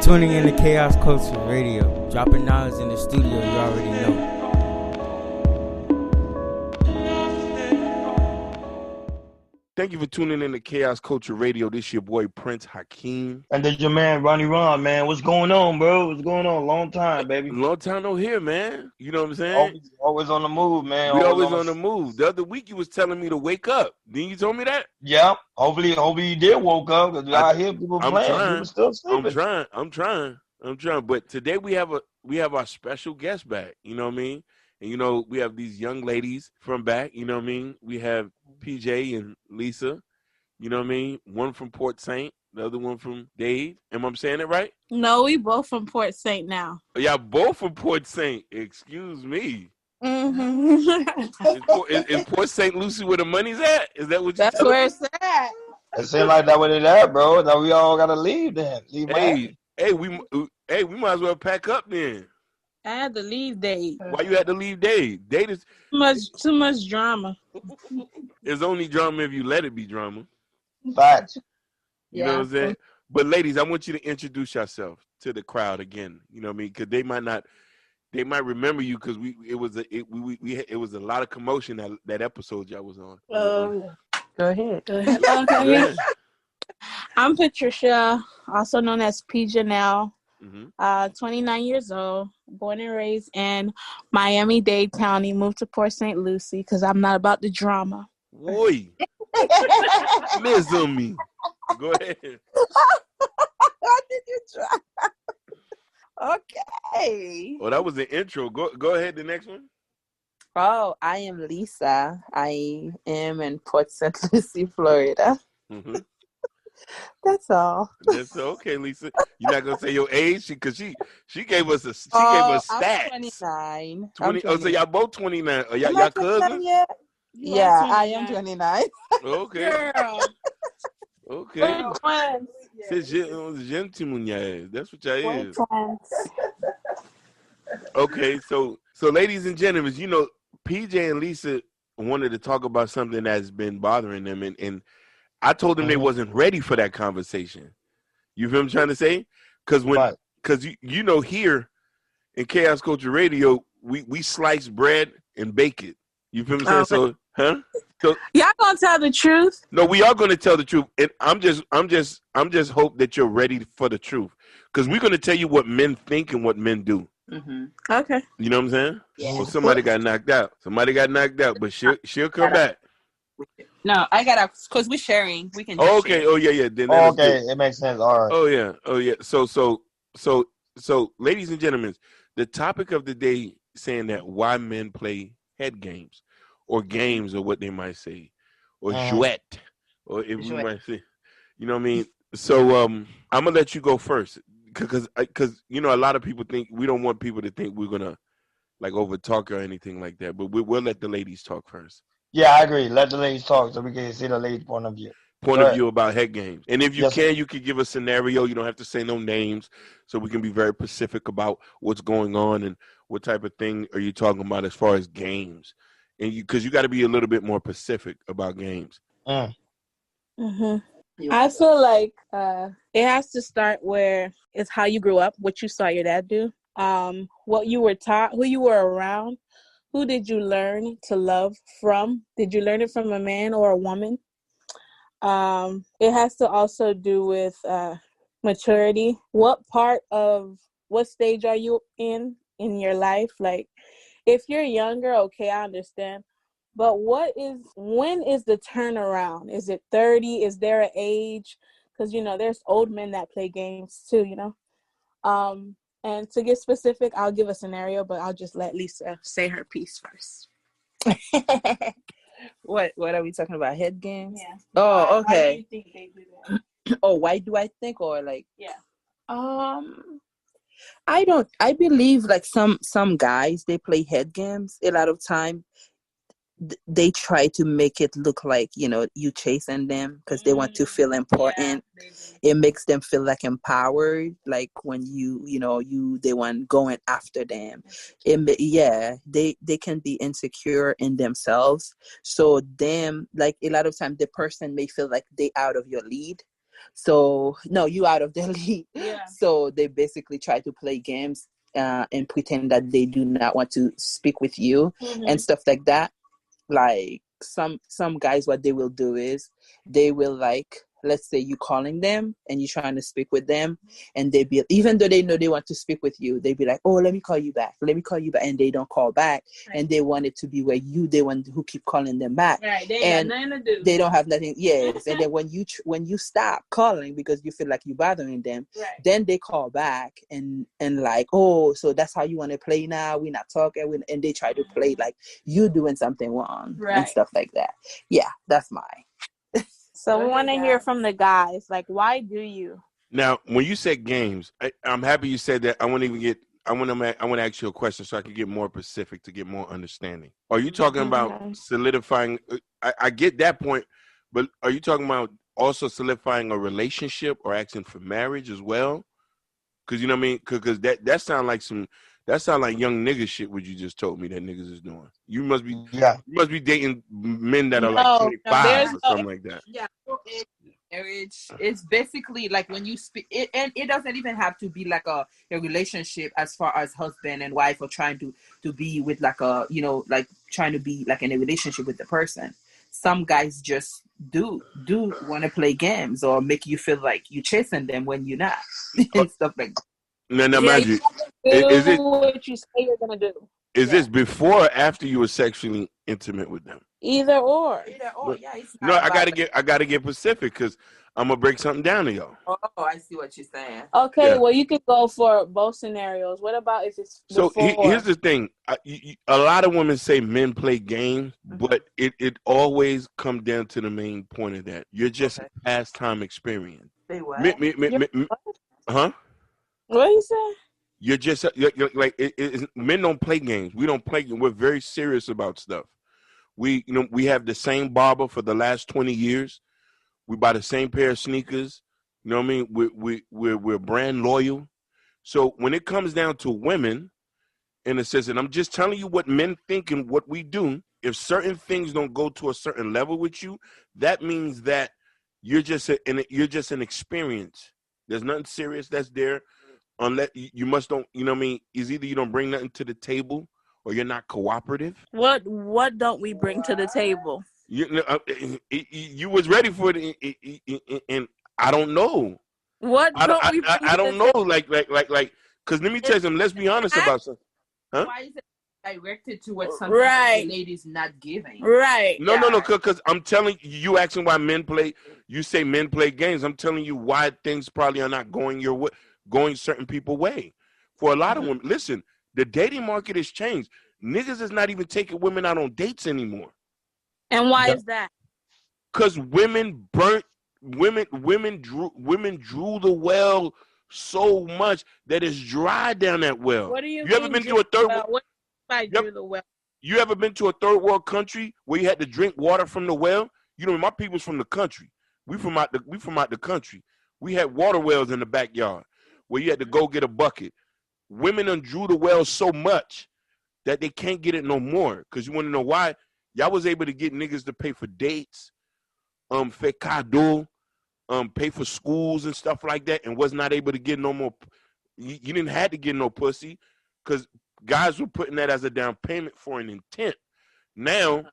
Tuning in to Chaos Culture Radio, dropping knowledge in the studio you already know. Thank you for tuning in to Chaos Culture Radio. This your boy Prince Hakeem. And there's your man Ronnie Ron, man. What's going on, bro? What's going on? Long time, baby. Long time no hear, man. You know what I'm saying? Always on the move, man. We always on the move. The other week you was telling me to wake up. Didn't you told me that? Yeah. Hopefully you did woke up because I hear people playing. People still sleeping. I'm trying. But today we have our special guest back. You know what I mean? And you know we have these young ladies from back. You know what I mean? We have PJ and Lisa. You know what I mean? One from Port Saint, the other one from Dade. Am I saying it right? No, we both from Port Saint now. Yeah, both from Port Saint. Excuse me. Mm-hmm. Is Port St. Lucie where the money's at? Is that what you That's where it's at. It seems like that where it's at, bro. Now we all gotta leave then. We might as well pack up then. I had to leave Dade. Why you had to leave Dade? Dade is too much drama. It's only drama if you let it be drama. Facts. You know what I'm saying? But ladies, I want you to introduce yourself to the crowd again. You know what I mean? Because they might remember you because it was a lot of commotion that episode y'all was on. Go ahead. Okay. I'm Patricia, also known as P. Janelle. 29 years old, born and raised in Miami-Dade County, moved to Port St. Lucie because I'm not about the drama. Boy, miss on me. Go ahead. What did you try? Okay. Oh, that was the intro. Go ahead, the next one. Oh, I am Lisa. I am in Port St. Lucie, Florida. Mm-hmm. That's all. That's okay, Lisa. You're not gonna say your age because she gave us stats. I'm 29. 20. Oh, so y'all both 29. Are y'all cousins? Yeah, I am 29. Okay. Girl. Okay. Twins. That's what y'all is. Okay, so ladies and gentlemen, you know, PJ and Lisa wanted to talk about something that's been bothering them, and I told them they wasn't ready for that conversation. You feel what I'm trying to say? Because you know, here in Chaos Culture Radio, we slice bread and bake it. You feel what I'm saying? So y'all gonna tell the truth? No, we are gonna tell the truth. And I'm just hope that you're ready for the truth. Because we're gonna tell you what men think and what men do. Mm-hmm. Okay. You know what I'm saying? Yeah. Well, somebody got knocked out, but she'll come back. No, I gotta, because we're sharing. We can. Okay. Share. Oh yeah. Then okay, it makes sense. All right. Oh yeah. So, ladies and gentlemen, the topic of the day saying that why men play head games, or games, or what they might say, or jouet, or if we might say, you know what I mean. So I'm gonna let you go first, because you know a lot of people think we don't want people to think we're gonna like over talk or anything like that, but we'll let the ladies talk first. Yeah, I agree. Let the ladies talk so we can see the ladies' point of view. About head games. And if you you could give a scenario. You don't have to say no names, so we can be very specific about what's going on and what type of thing are you talking about as far as games. And because you got to be a little bit more specific about games. Mm-hmm. I feel like it has to start where it's how you grew up, what you saw your dad do, what you were taught, who you were around. Who did you learn to love from? Did you learn it from a man or a woman? It has to also do with maturity. What stage are you in your life? Like, if you're younger, okay, I understand. But when is the turnaround? Is it 30? Is there an age? Because, you know, there's old men that play games too, you know? And to get specific, I'll give a scenario, but I'll just let Lisa say her piece first. What are we talking about? Head games? Yeah. Oh, okay. Why do you think they do that? Oh, why do I think, or like? Yeah. I believe like some guys, they play head games. A lot of time they try to make it look like, you know, you chasing them because they want to feel important. Yeah, it makes them feel like empowered, like when they want going after them. They can be insecure in themselves. So them, like a lot of time the person may feel like they out of your lead. So no, you out of the league. Yeah. So they basically try to play games and pretend that they do not want to speak with you and stuff like that. Like some guys, what they will do is they will, like, let's say you calling them and you're trying to speak with them, and they be, even though they know they want to speak with you, they be like, oh, let me call you back, and they don't call back. Right. And they want it to be where you the one who keep calling them back. Right. They got nothing to do. They don't have nothing. Yes. And then when you stop calling because you feel like you're bothering them, right, then they call back and like, oh, so that's how you want to play now, we're not talking, and they try to play like you doing something wrong, right, and stuff like that. Yeah, that's mine. So we want to hear from the guys. Like, why do you? Now, when you said games, I'm happy you said that. I want to ask you a question so I can get more specific to get more understanding. Are you talking about solidifying? I get that point, but are you talking about also solidifying a relationship or asking for marriage as well? Because you know what I mean. Because that sound like young nigga shit. What you just told me that niggas is doing. You must be dating men that are like 25 or something like that. Yeah. Marriage, it's basically like when you speak it, and it doesn't even have to be like a relationship as far as husband and wife, or trying to be with like a, you know, like trying to be like in a relationship with the person. Some guys just do want to play games or make you feel like you're chasing them when you're not and stuff like that. Now, Magic, is it what you say you're gonna do? Is this before or after you were sexually intimate with them? Either or. Yeah. It's no, I gotta get specific because I'm gonna break something down to y'all. Oh, I see what you're saying. Okay, yeah. Well, you can go for both scenarios. What about if it's before? So here's the thing: a lot of women say men play games, but it always comes down to the main point of that. You're just a pastime experience. Say what? Huh? What you say? You're just like men don't play games. We don't play. We're very serious about stuff. We have the same barber for the last 20 years. We buy the same pair of sneakers. You know what I mean? We're brand loyal. So when it comes down to women, in a sense, and I'm just telling you what men think and what we do. If certain things don't go to a certain level with you, that means that you're just an experience. There's nothing serious that's there. Unless you must don't, you know what I mean? Is either you don't bring nothing to the table or you're not cooperative. What don't we bring to the table? You was ready for it, and I don't know. What don't we bring I don't know, like, because let me tell you something. Let's be honest about something. Huh? Why is it directed to what some the ladies not giving? Right. No, because I'm telling you, asking why men play. You say men play games. I'm telling you why things probably are not going your way. Going certain people way. For a lot of women, listen, the dating market has changed. Niggas is not even taking women out on dates anymore. And why is that? Because women drew the well so much that it's dry down that well. What do you ever been to a third world? What if I drew the well? You ever been to a third world country where you had to drink water from the well? You know, my people's from the country. We from out the country. We had water wells in the backyard where you had to go get a bucket. Women drew the well so much that they can't get it no more. Because you want to know why? Y'all was able to get niggas to pay for dates, fecado, pay for schools and stuff like that, and was not able to get no more. You didn't have to get no pussy because guys were putting that as a down payment for an intent. Now,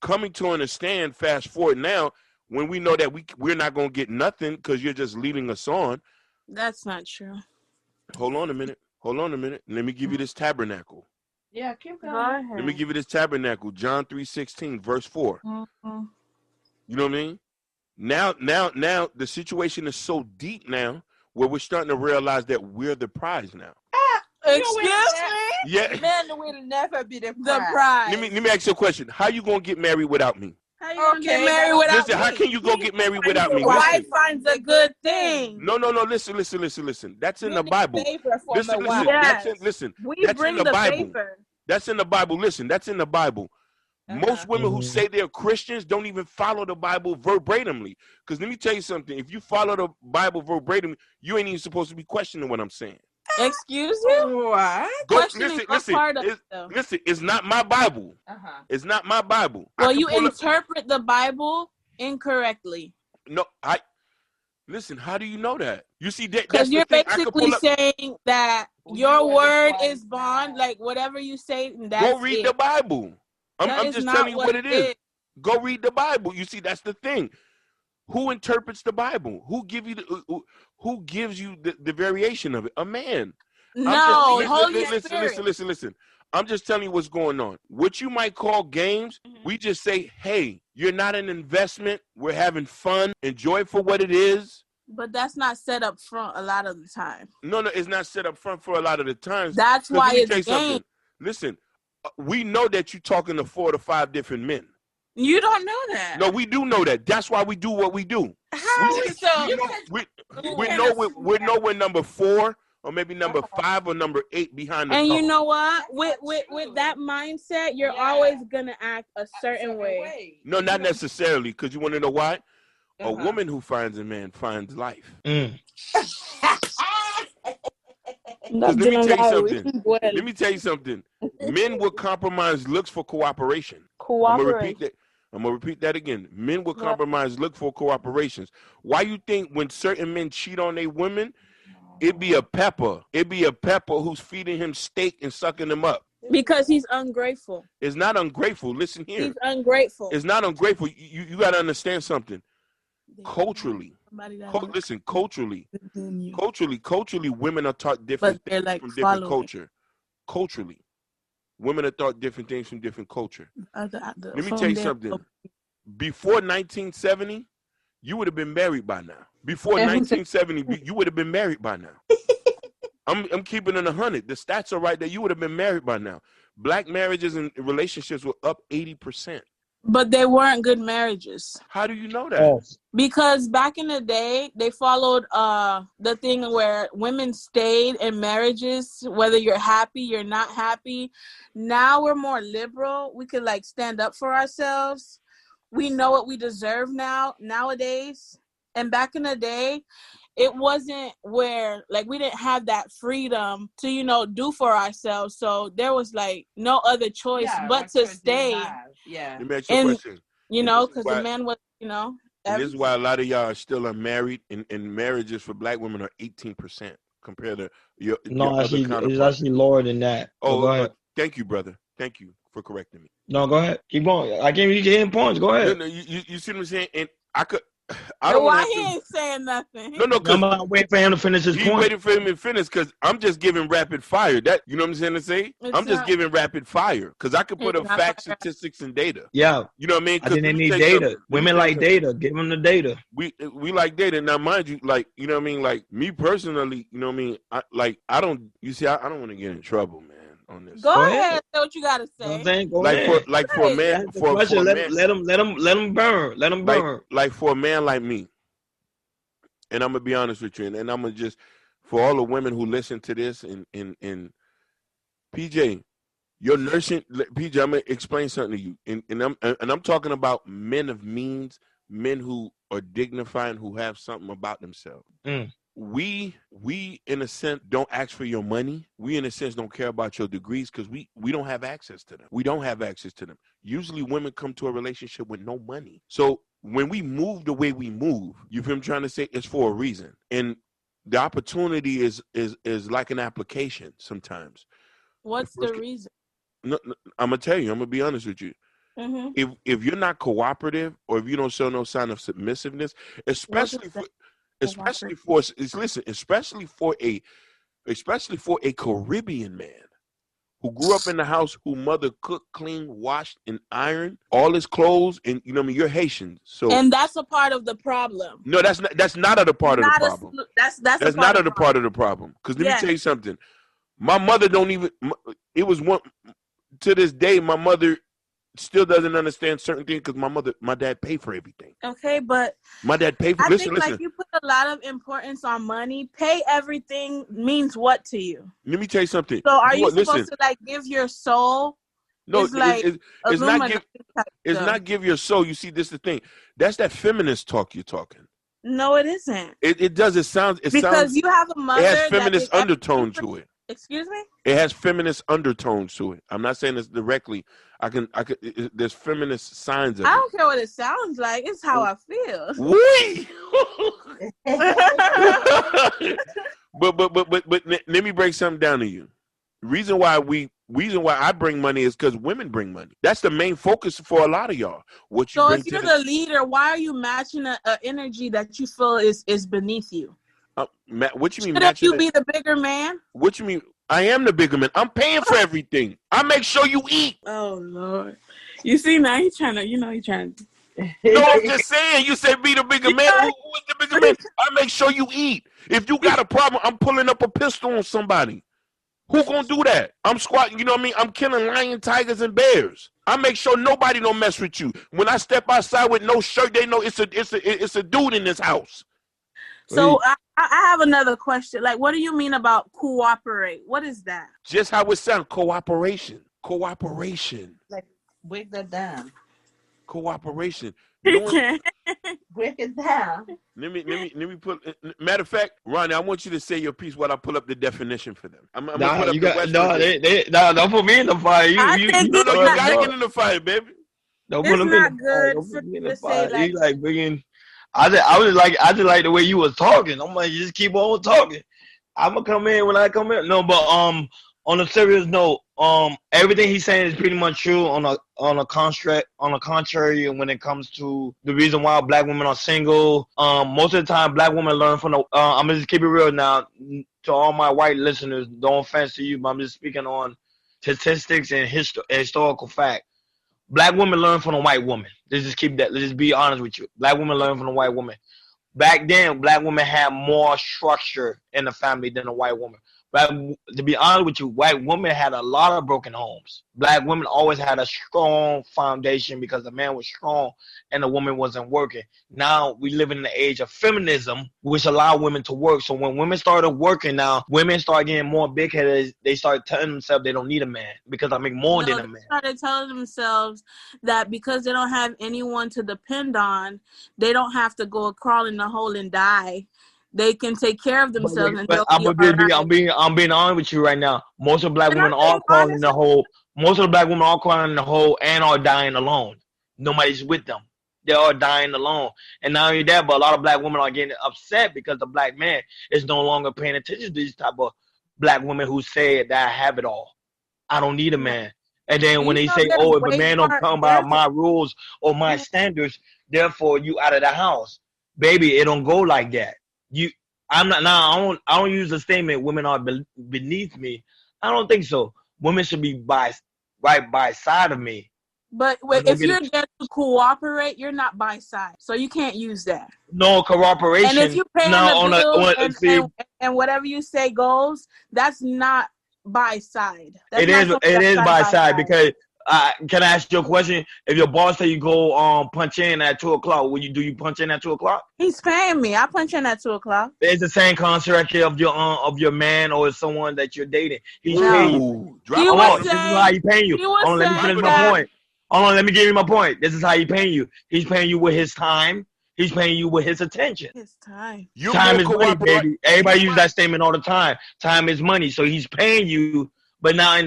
coming to understand, fast forward now, when we know that we're not going to get nothing because you're just leading us on. That's not true. Hold on a minute. Let me give you this tabernacle. Yeah, keep going. Let me give you this tabernacle. John 3:16, verse 4. Mm-hmm. You know what I mean? Now, the situation is so deep now where we're starting to realize that we're the prize now. Excuse me? Yeah. Men will never be the prize. Let me ask you a question. How you going to get married without me? How you gonna get married without me? Listen, how can you go get married without me? Wife finds a good thing. No. Listen. That's in the Bible. Listen. We bring the favor. That's in the Bible. Listen, that's in the Bible. Most women who say they're Christians don't even follow the Bible verbatimly. Because let me tell you something. If you follow the Bible verbatim, you ain't even supposed to be questioning what I'm saying. Excuse you? What? Listen, it's not my Bible. It's not my Bible. Well, you interpret the Bible incorrectly. No, Listen, how do you know that? You see, because you're basically saying that your word is bond. Like whatever you say, that's go read the Bible. I'm just telling you what it is. Go read the Bible. You see, that's the thing. Who interprets the Bible? Who gives you the variation of it? A man. No, Holy Spirit. Listen. I'm just telling you what's going on. What you might call games, we just say, hey, you're not an investment. We're having fun. Enjoy it for what it is. But that's not set up front a lot of the time. No, it's not set up front for a lot of the times. That's why it's game. Listen, we know that you're talking to 4 to 5 different men. You don't know that. No, we do know that. That's why we do what we do. How? We know we're number 4 or maybe number 5 or number 8 behind the And phone. you know what? With that mindset, you're always gonna act a certain way. No, not necessarily, because you want to know why? A woman who finds a man finds life. Let me tell you something. Men will compromise looks for cooperation. I'm gonna repeat that again. Men will compromise look for cooperations. Why you think when certain men cheat on their women, it be a pepper who's feeding him steak and sucking him up? Because he's ungrateful. It's not ungrateful. Listen here. He's ungrateful. It's not ungrateful. You got to understand something. Culturally, culturally, women are taught different things from different culture. Culturally, women are taught different things from different culture. Let me tell you something. Before 1970, you would have been married by now. Before 1970, you would have been married by now. I'm keeping it 100. The stats are right there. You would have been married by now. Black marriages and relationships were up 80%. But they weren't good marriages. How do you know that? Because back in the day, they followed the thing where women stayed in marriages, whether you're happy, you're not happy. Now we're more liberal. We could like stand up for ourselves. We know what we deserve nowadays. And back in the day, it wasn't where like we didn't have that freedom to, do for ourselves. So there was like no other choice but to stay. Yeah. Let me ask you a question. Because the man was, And this is why a lot of y'all are still unmarried, and marriages for black women are 18% compared to your it's actually lower than that. Oh, go ahead. Thank you, brother. Thank you for correcting me. No, go ahead. Keep going. I gave you getting points. Go ahead. No, you see what I'm saying? And why he ain't saying nothing? No, because I'm waiting for him to finish his point. You waiting for him to finish because I'm just giving rapid fire. That you know what I'm saying to say? I'm just giving rapid fire because I can put up facts, statistics, and data. Yeah, you know what I mean? I didn't need data. Women like data. Give them the data. We like data. Now, mind you, like you know what I mean. Like me personally, you know what I mean. I don't. You see, I don't want to get in trouble, man. On this. Go ahead. Say what you gotta say. For a man, let him burn. Let him burn. Like for a man like me, and I'm gonna be honest with you, and I'm gonna just for all the women who listen to this, and PJ, your nursing, PJ, I'm gonna explain something to you, and I'm talking about men of means, men who are dignified, who have something about themselves. We in a sense don't ask for your money. We in a sense don't care about your degrees because we don't have access to them. We don't have access to them. Usually women come to a relationship with no money. So when we move the way we move, you feel I'm trying to say, it's for a reason. And the opportunity is like an application sometimes. What's the reason? No, I'm gonna tell you, I'm gonna be honest with you. Mm-hmm. If you're not cooperative or if you don't show no sign of submissiveness, especially for a Caribbean man who grew up in the house, who mother cooked, cleaned, washed, and ironed all his clothes, and you know what I mean, you're Haitian, so and that's a part of the problem. No, that's not a part of the problem. That's not a part of the problem. Because let me tell you something. My mother don't even. It was one to this day. My mother still doesn't understand certain things because my dad paid for everything. Okay, but my dad paid for. Listen. Like you put a lot of importance on money. Pay everything means what to you? Let me tell you something. So are you supposed to like give your soul? No, it's not give. It's not give your soul. You see, this is the thing. That's that feminist talk you're talking. No, it isn't. It does. It sounds. Because you have a mother. It has feminist undertone to it. Excuse me? It has feminist undertones to it. I'm not saying this directly. There's feminist signs of it. I don't care what it sounds like. It's how I feel. Wee! but let me break something down to you. Reason why I bring money is because women bring money. That's the main focus for a lot of y'all. What you so bring if you're the leader, why are you matching a energy that you feel is beneath you? What you mean? Shouldn't you be the bigger man? What you mean? I am the bigger man. I'm paying for everything. I make sure you eat. Oh Lord, you see now he's trying to. No, I'm just saying. You said be the bigger man. Who is the bigger man? I make sure you eat. If you got a problem, I'm pulling up a pistol on somebody. Who gonna do that? I'm squatting. You know what I mean? I'm killing lions, tigers, and bears. I make sure nobody don't mess with you. When I step outside with no shirt, they know it's a dude in this house. So I have another question. Like, what do you mean about cooperate? What is that? Just how it sounds. Cooperation. Like, break that down. Cooperation. Break it down. Let me put. Matter of fact, Ronnie, I want you to say your piece while I pull up the definition for them. I'm gonna put up don't put me in the fire. You gotta get in the fire, baby. Don't put him in the fire. Don't put me in the fire. You like bringing. I just like the way you was talking. I'm like, just keep on talking. I'm gonna come in when I come in. No, but on a serious note, everything he's saying is pretty much true on a contrary when it comes to the reason why black women are single. Most of the time black women learn from the I'm gonna just keep it real now to all my white listeners, no offense to you, but I'm just speaking on statistics and historical fact. Black women learn from a white woman. Let's just be honest with you. Black women learn from a white woman. Back then, black women had more structure in the family than a white woman. But to be honest with you, white women had a lot of broken homes. Black women always had a strong foundation because the man was strong and the woman wasn't working. Now we live in the age of feminism, which allow women to work. So when women started working now, women start getting more big-headed. They start telling themselves they don't need a man because I make more than a man. They started telling themselves that because they don't have anyone to depend on, they don't have to go crawl in the hole and die. They can take care of themselves. I'm being honest with you right now. Most of black women are crawling in the hole. Most of the black women are crawling in the hole and are dying alone. Nobody's with them. They are dying alone. And not only that, but a lot of black women are getting upset because the black man is no longer paying attention to these type of black women who say that I have it all. I don't need a man. And then when they say, oh, if a man don't come by my rules or my standards, therefore you out of the house. Baby, it don't go like that. I don't use the statement women are beneath me. I don't think so. Women should be right by side of me. But if you're there to cooperate, you're not by side, so you can't use that. No cooperation. And if you're paying the bills and whatever you say goes, that's not by side. It is by side because. Can I ask you a question? If your boss say you go punch in at 2:00, do you punch in at 2:00? He's paying me. I punch in at 2:00. It's the same construct of your man or someone that you're dating. He's paying you. This is how he paying you. Let me finish my point. Let me give you my point. This is how he paying you. He's paying you with his time. He's paying you with his attention. His time. Time is money, baby. Everybody use that statement all the time. Time is money. So he's paying you. But not in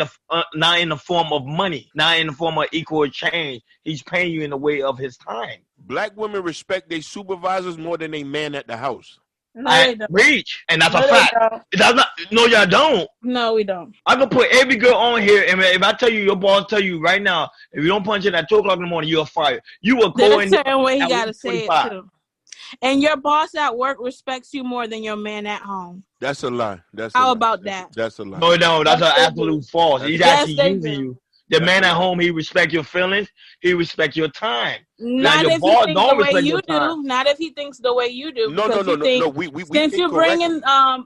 the form of money, not in the form of equal exchange. He's paying you in the way of his time. Black women respect their supervisors more than they man at the house. No, they don't. Reach, and that's a fact. It does not. No, y'all don't. No, we don't. I can put every girl on here, and if I tell you, your boss tell you right now, if you don't punch in at 2:00 in the morning, you're fired. You will go in. There's a certain way he gotta say it too. And your boss at work respects you more than your man at home. That's a lie. How about that? That's a lie. No, that's an absolute false. He's actually using you. The man at home, he respect your feelings. He respect your time. Not if he thinks the way you do. Not if he thinks the way you do. No.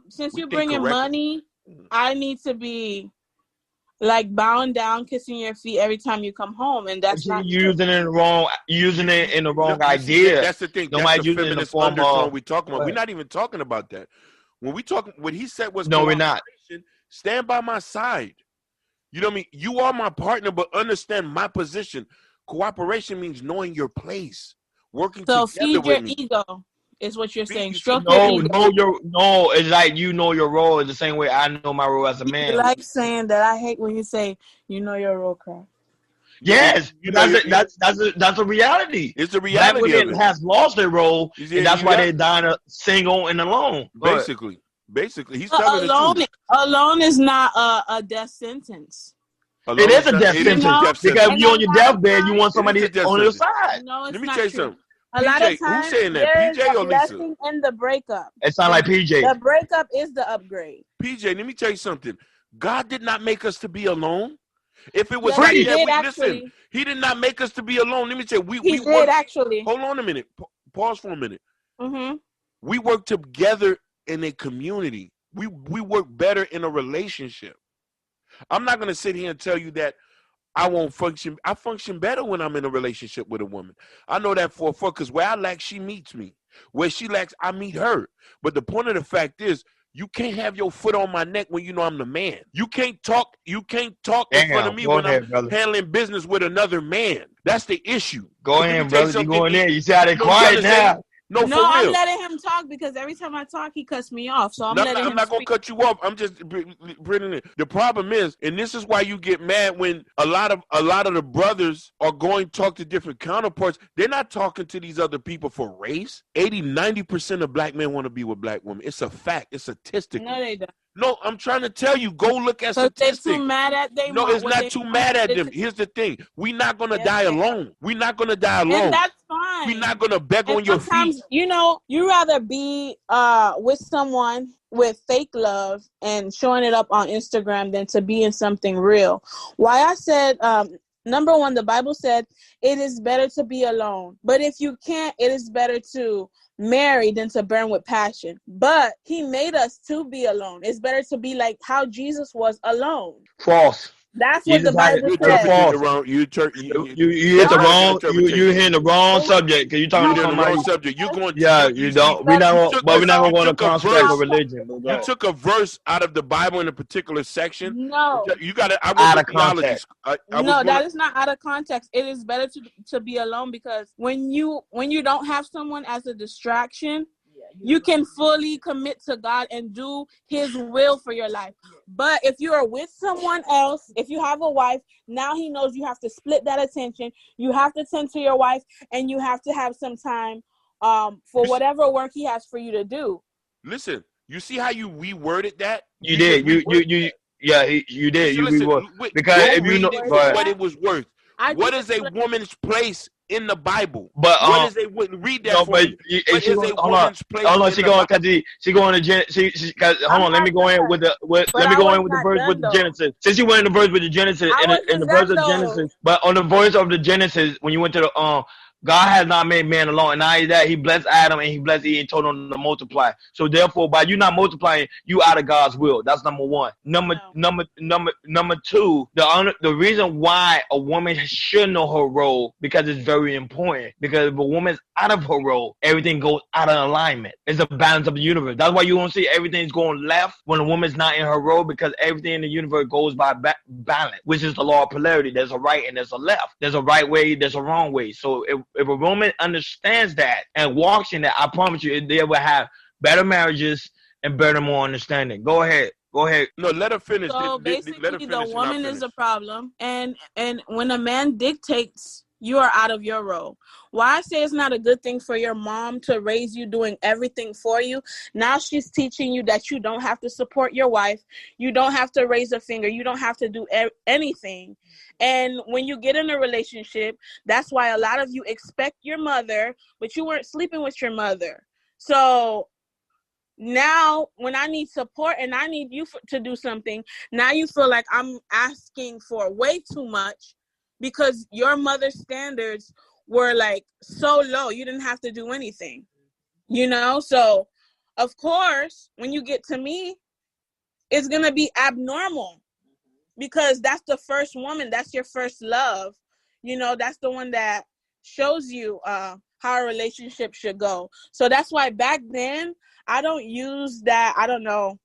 Since you're bringing money, I need to be like bowing down, kissing your feet every time you come home, and that's not using it in the wrong idea. That's the thing. Nobody using it in the form of we talking about. We're not even talking about that. What he said was no, we're not. Stand by my side. You know what I mean? You are my partner, but understand my position. Cooperation means knowing your place, working together with me. So feed your ego. is what you're saying. No, it's like you know your role is the same way I know my role as a man. You like saying that. I hate when you say you know your role, crap. Yes, that's a reality. It's the reality. Black women has lost their role, and that's why they're dying single and alone. Basically, he's telling alone, the truth. Alone is not a death sentence. Alone it is a death sentence because you're on your deathbed, you want somebody on your side. No, it's Let me not tell you true. something. A lot of times, who's saying that? PJ or Lisa? In the breakup. It sounds like PJ. The breakup is the upgrade. PJ, let me tell you something. God did not make us to be alone. If it was free, listen, he did not make us to be alone. Let me tell you, we did work, actually. Hold on a minute. Pause for a minute. Mm-hmm. We work together in a community. We work better in a relationship. I'm not going to sit here and tell you that I won't function. I function better when I'm in a relationship with a woman. I know that for a fact because where I lack, she meets me. Where she lacks, I meet her. But the point of the fact is, you can't have your foot on my neck when you know I'm the man. You can't talk in front of me when I'm handling business with another man. That's the issue. Go ahead, brother. You going there. You see how they quiet now. No, for real. I'm letting him talk because every time I talk, he cuts me off. So I'm not going to cut you off. I'm just bringing it. The problem is, and this is why you get mad when a lot of the brothers are going to talk to different counterparts. They're not talking to these other people for race. 80-90% of black men want to be with black women. It's a fact. It's statistical. No, they don't. No, I'm trying to tell you. Go look at statistics. They're too mad at them. No, it's not too mad at them. Here's the thing. We're not going to die alone. We're not going to die alone. And that's fine. We're not going to beg on your feet. You rather be with someone with fake love and showing it up on Instagram than to be in something real. Why I said, number one, the Bible said it is better to be alone. But if you can't, it is better to marry than to burn with passion. But he made us to be alone. It's better to be like how Jesus was alone. False. That's what the Bible says. You're hitting the wrong subject because you're talking to somebody. Wrong subject. You're going. Yeah, you don't. We're not going to go to construct of religion. You took a verse out of the Bible in a particular section. No, you got it out of context. That is not out of context. It is better to be alone because when you don't have someone as a distraction, you can fully commit to God and do his will for your life. But if you are with someone else, if you have a wife, now he knows you have to split that attention. You have to tend to your wife and you have to have some time for whatever work he has for you to do. Listen, you see how you reworded that? You did. You did. You reworded. Because if you know what it was worth. What is a woman's place in the Bible? But what is a read that for me? What is a woman's place? Hold on, she going to hold on. Let me go in with the verse with the Genesis. Since you went in the verse with the Genesis in the verse of Genesis, but on the verse of the Genesis when you went to the God has not made man alone, and not only that, he blessed Adam and he blessed Eve and told him to multiply. So therefore, by you not multiplying, you out of God's will. That's number one. Number two, the reason why a woman should know her role because it's very important. Because if a woman's out of her role, everything goes out of alignment. It's a balance of the universe. That's why you won't see everything's going left when a woman's not in her role because everything in the universe goes by balance, which is the law of polarity. There's a right and there's a left. There's a right way, there's a wrong way. So if a woman understands that and walks in that, I promise you, they will have better marriages and better, more understanding. Go ahead. No, let her finish. So basically, the woman is a problem, and when a man dictates, you are out of your role. Why I say it's not a good thing for your mom to raise you doing everything for you. Now she's teaching you that you don't have to support your wife. You don't have to raise a finger. You don't have to do anything. And when you get in a relationship, that's why a lot of you expect your mother, but you weren't sleeping with your mother. So now when I need support and I need you to do something, now you feel like I'm asking for way too much because your mother's standards were like so low. You didn't have to do anything, So of course, when you get to me, it's going to be abnormal. Because that's the first woman. That's your first love. That's the one that shows you how a relationship should go. So that's why back then, I don't use that. I don't know.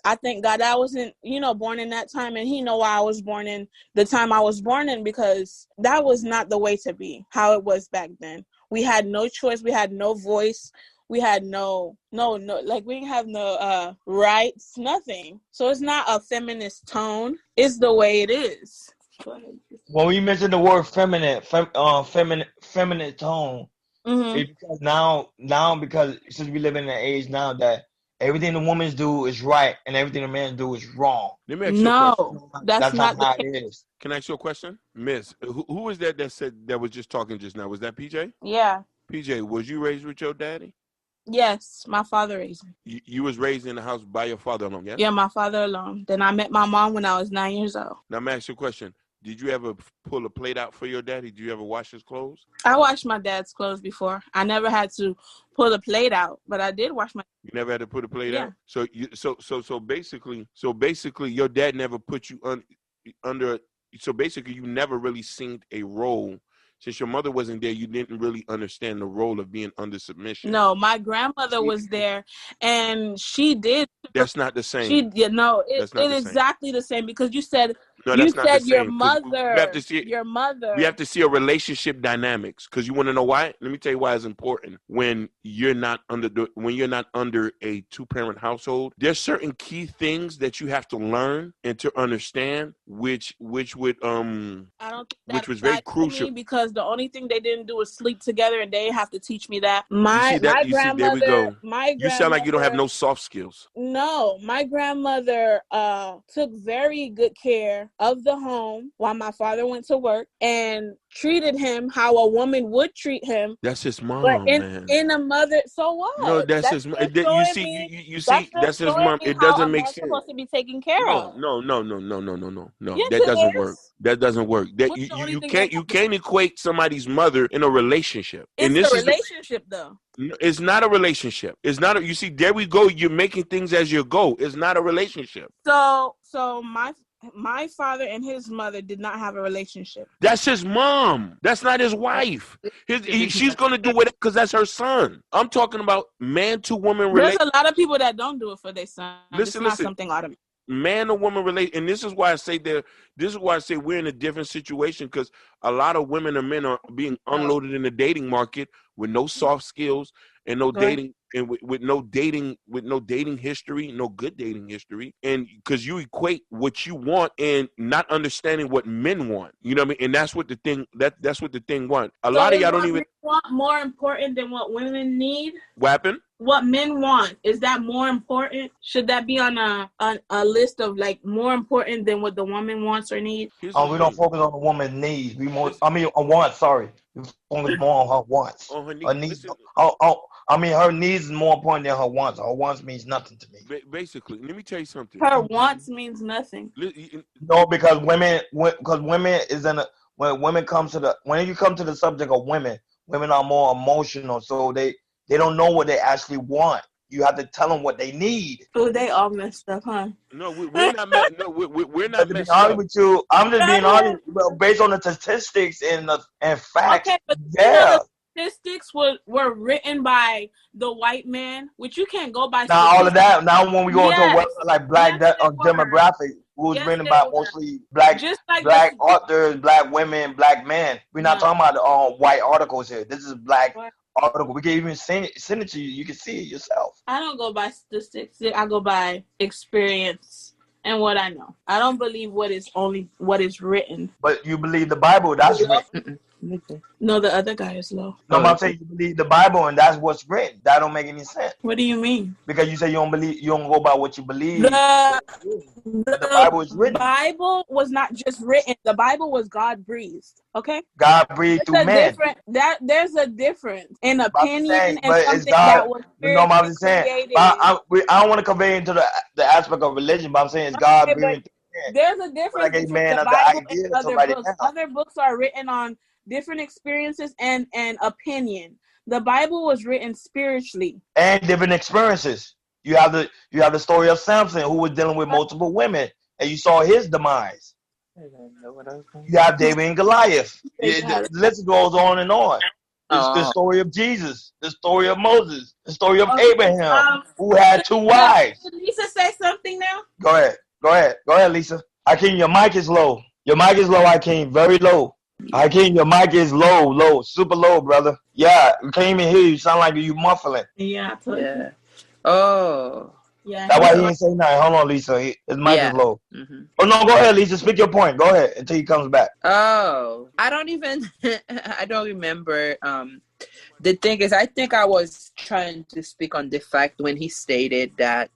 I thank God I wasn't, born in that time. And he know why I was born in the time I was born in because that was not the way to be, how it was back then. We had no choice. We had no voice. we had no, like we didn't have no rights, nothing. So it's not a feminist tone. It's the way it is. When we mention the word feminine tone, it's because now because since we live in an age now that everything the women do is right and everything the men do is wrong. Let me ask you a question. That's not how it is. Can I ask you a question? Miss, who was that said that was just talking just now? Was that PJ? Yeah. PJ, was you raised with your daddy? Yes, my father raised me. You was raised in the house by your father alone, yes? Yeah, my father alone. Then I met my mom when I was 9 years old. Now, let me ask you a question. Did you ever pull a plate out for your daddy? Did you ever wash his clothes? I washed my dad's clothes before. I never had to pull a plate out, but I did wash my. You never had to put a plate out? So basically, your dad never put you under. So basically, you never really seen a role. Since your mother wasn't there, you didn't really understand the role of being under submission. No, my grandmother was there, and she did. That's not the same. It is exactly the same because you said your mother. Your mother. We have to see a relationship dynamics because you want to know why. Let me tell you why it's important. When you're not under a 2-parent household, there's certain key things that you have to learn and to understand, which was very crucial because the only thing they didn't do was sleep together, and they have to teach me that. My grandmother. There we go. You sound like you don't have no soft skills. No, my grandmother took very good care of the home while my father went to work and treated him how a woman would treat him. That's his mom, man. In a mother, so what? No, that's his mom. You see, that's his mom. It doesn't make sense. Supposed to be taken care of. No. Yes, that doesn't work. That doesn't work. That you can't equate somebody's mother in a relationship. It's a relationship, though. It's not a relationship. It's not. You see, there we go. You're making things as you go. It's not a relationship. So my father and his mother did not have a relationship. That's his mom. That's not his wife. She's going to do it because that's her son. I'm talking about man to woman relationship. There's a lot of people that don't do it for their son. Listen. Something automatic. Man to woman relate, and this is why I say we're in a different situation because a lot of women and men are being unloaded in the dating market with no soft skills and no dating, and with no dating history, no good dating history, and because you equate what you want and not understanding what men want, you know what I mean? And that's what the thing want. A lot of y'all don't even want more important than what women need. What happened? What men want, is that more important? Should that be on a list of like more important than what the woman wants or needs? We don't focus on the woman's needs. On wants. Sorry, we focus more on her wants. On her needs. Her needs. Her needs is more important than her wants. Her wants means nothing to me. Basically, let me tell you something. Her wants means nothing. No, because women is when you come to the subject of women are more emotional, so they don't know what they actually want. You have to tell them what they need. Oh, they all messed up, huh? No, we're not. We're not messed up. With you, I'm just being honest. Based on the statistics and facts. Okay, but the statistics were written by the white man, which you can't go by. Now all of that. Now when we go into a website like Black demographic, who's written by mostly black authors, black women, black men. We're not talking about white articles here. This is black. Article. We can even send it to you. You can see it yourself. I don't go by statistics. I go by experience and what I know. I don't believe what is written. But you believe the Bible? That's written. No, the other guy is low. No, I'm saying you believe the Bible and that's what's written. That don't make any sense. What do you mean? Because you say you don't go by what you believe. The Bible is written. The Bible was not just written. The Bible was God breathed. Okay. God breathed through man. There's a difference in opinion and something that was created. I don't want to convey into the aspect of religion, but I'm saying it's God breathed. There's a difference between the Bible and other books. Other books are written on different experiences and opinion. The Bible was written spiritually and different experiences. You have the story of Samson, who was dealing with multiple women, and you saw his demise. You have David and Goliath. The list goes on and on. The story of Jesus, the story of Moses, the story of Abraham, who had 2 wives. Did Lisa say something now? Go ahead, Lisa. Akeem, your mic is low. Your mic is low, Akeem. Very low. Hakeem, your mic is low, super low, brother. Yeah, we can't even hear you. Sound like you muffling. Yeah. Oh. Yeah. That's why he ain't saying nothing. Hold on, Lisa. His mic is low. Mm-hmm. Oh no, go ahead, Lisa. Speak your point. Go ahead until he comes back. Oh, I don't remember. The thing is, I think I was trying to speak on the fact when he stated that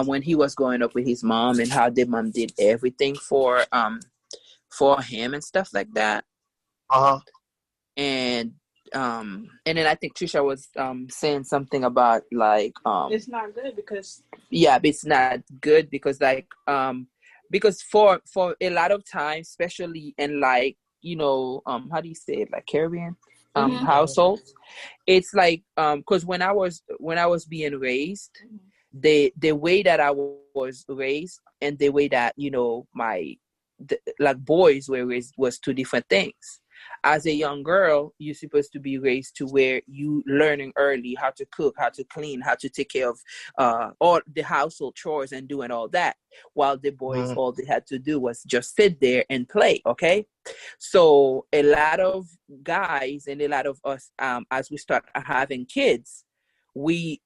when he was growing up with his mom and how the mom did everything for him and stuff like that. And then I think Trisha was saying something about like it's not good because it's not good because like because for a lot of times, especially in like how do you say it, like Caribbean households, it's like because when I was being raised, the way that I was raised and the way that like boys were raised was two different things. As a young girl, you're supposed to be raised to where you learning early how to cook, how to clean, how to take care of all the household chores and doing all that. While the boys, all they had to do was just sit there and play. Okay. So a lot of guys and a lot of us, as we start having kids, we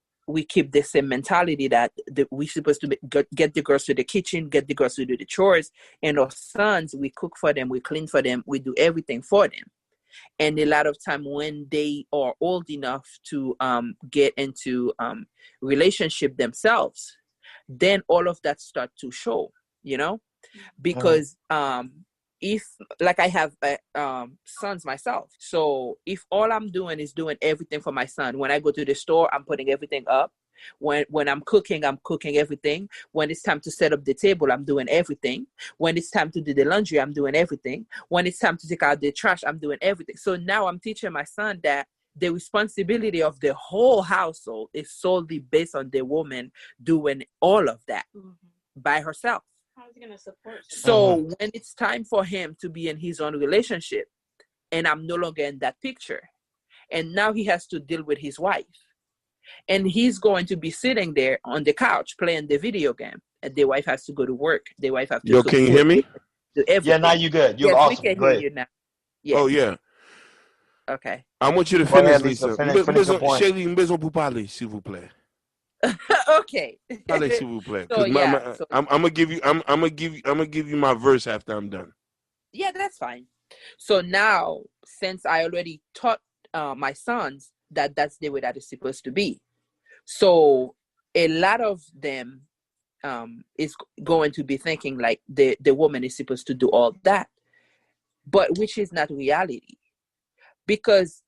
keep the same mentality that we're supposed to get the girls to the kitchen, get the girls to do the chores, and our sons, we cook for them, we clean for them, we do everything for them. And a lot of time when they are old enough to get into relationship themselves, then all of that start to show, because if like I have sons myself, so if all I'm doing is doing everything for my son, when I go to the store, I'm putting everything up. When I'm cooking everything. When it's time to set up the table, I'm doing everything. When it's time to do the laundry, I'm doing everything. When it's time to take out the trash, I'm doing everything. So now I'm teaching my son that the responsibility of the whole household is solely based on the woman doing all of that by herself. How's he gonna support you? So when it's time for him to be in his own relationship, and I'm no longer in that picture, and now he has to deal with his wife, and he's going to be sitting there on the couch playing the video game, and the wife has to go to work. The wife has to. Yo, can you hear me? Yeah, now you good. You're awesome. We can hear you now. Yes. Oh yeah. Okay. I want you to finish, ahead, Lisa. Finish your point. Chérie, besoin pour parler, s'il vous plaît. Okay. Parlez, s'il vous plaît. So, I'm gonna give you my verse after I'm done. Yeah, that's fine. So now, since I already taught my sons that that's the way that it's supposed to be, so a lot of them is going to be thinking like the woman is supposed to do all that, but which is not reality. Because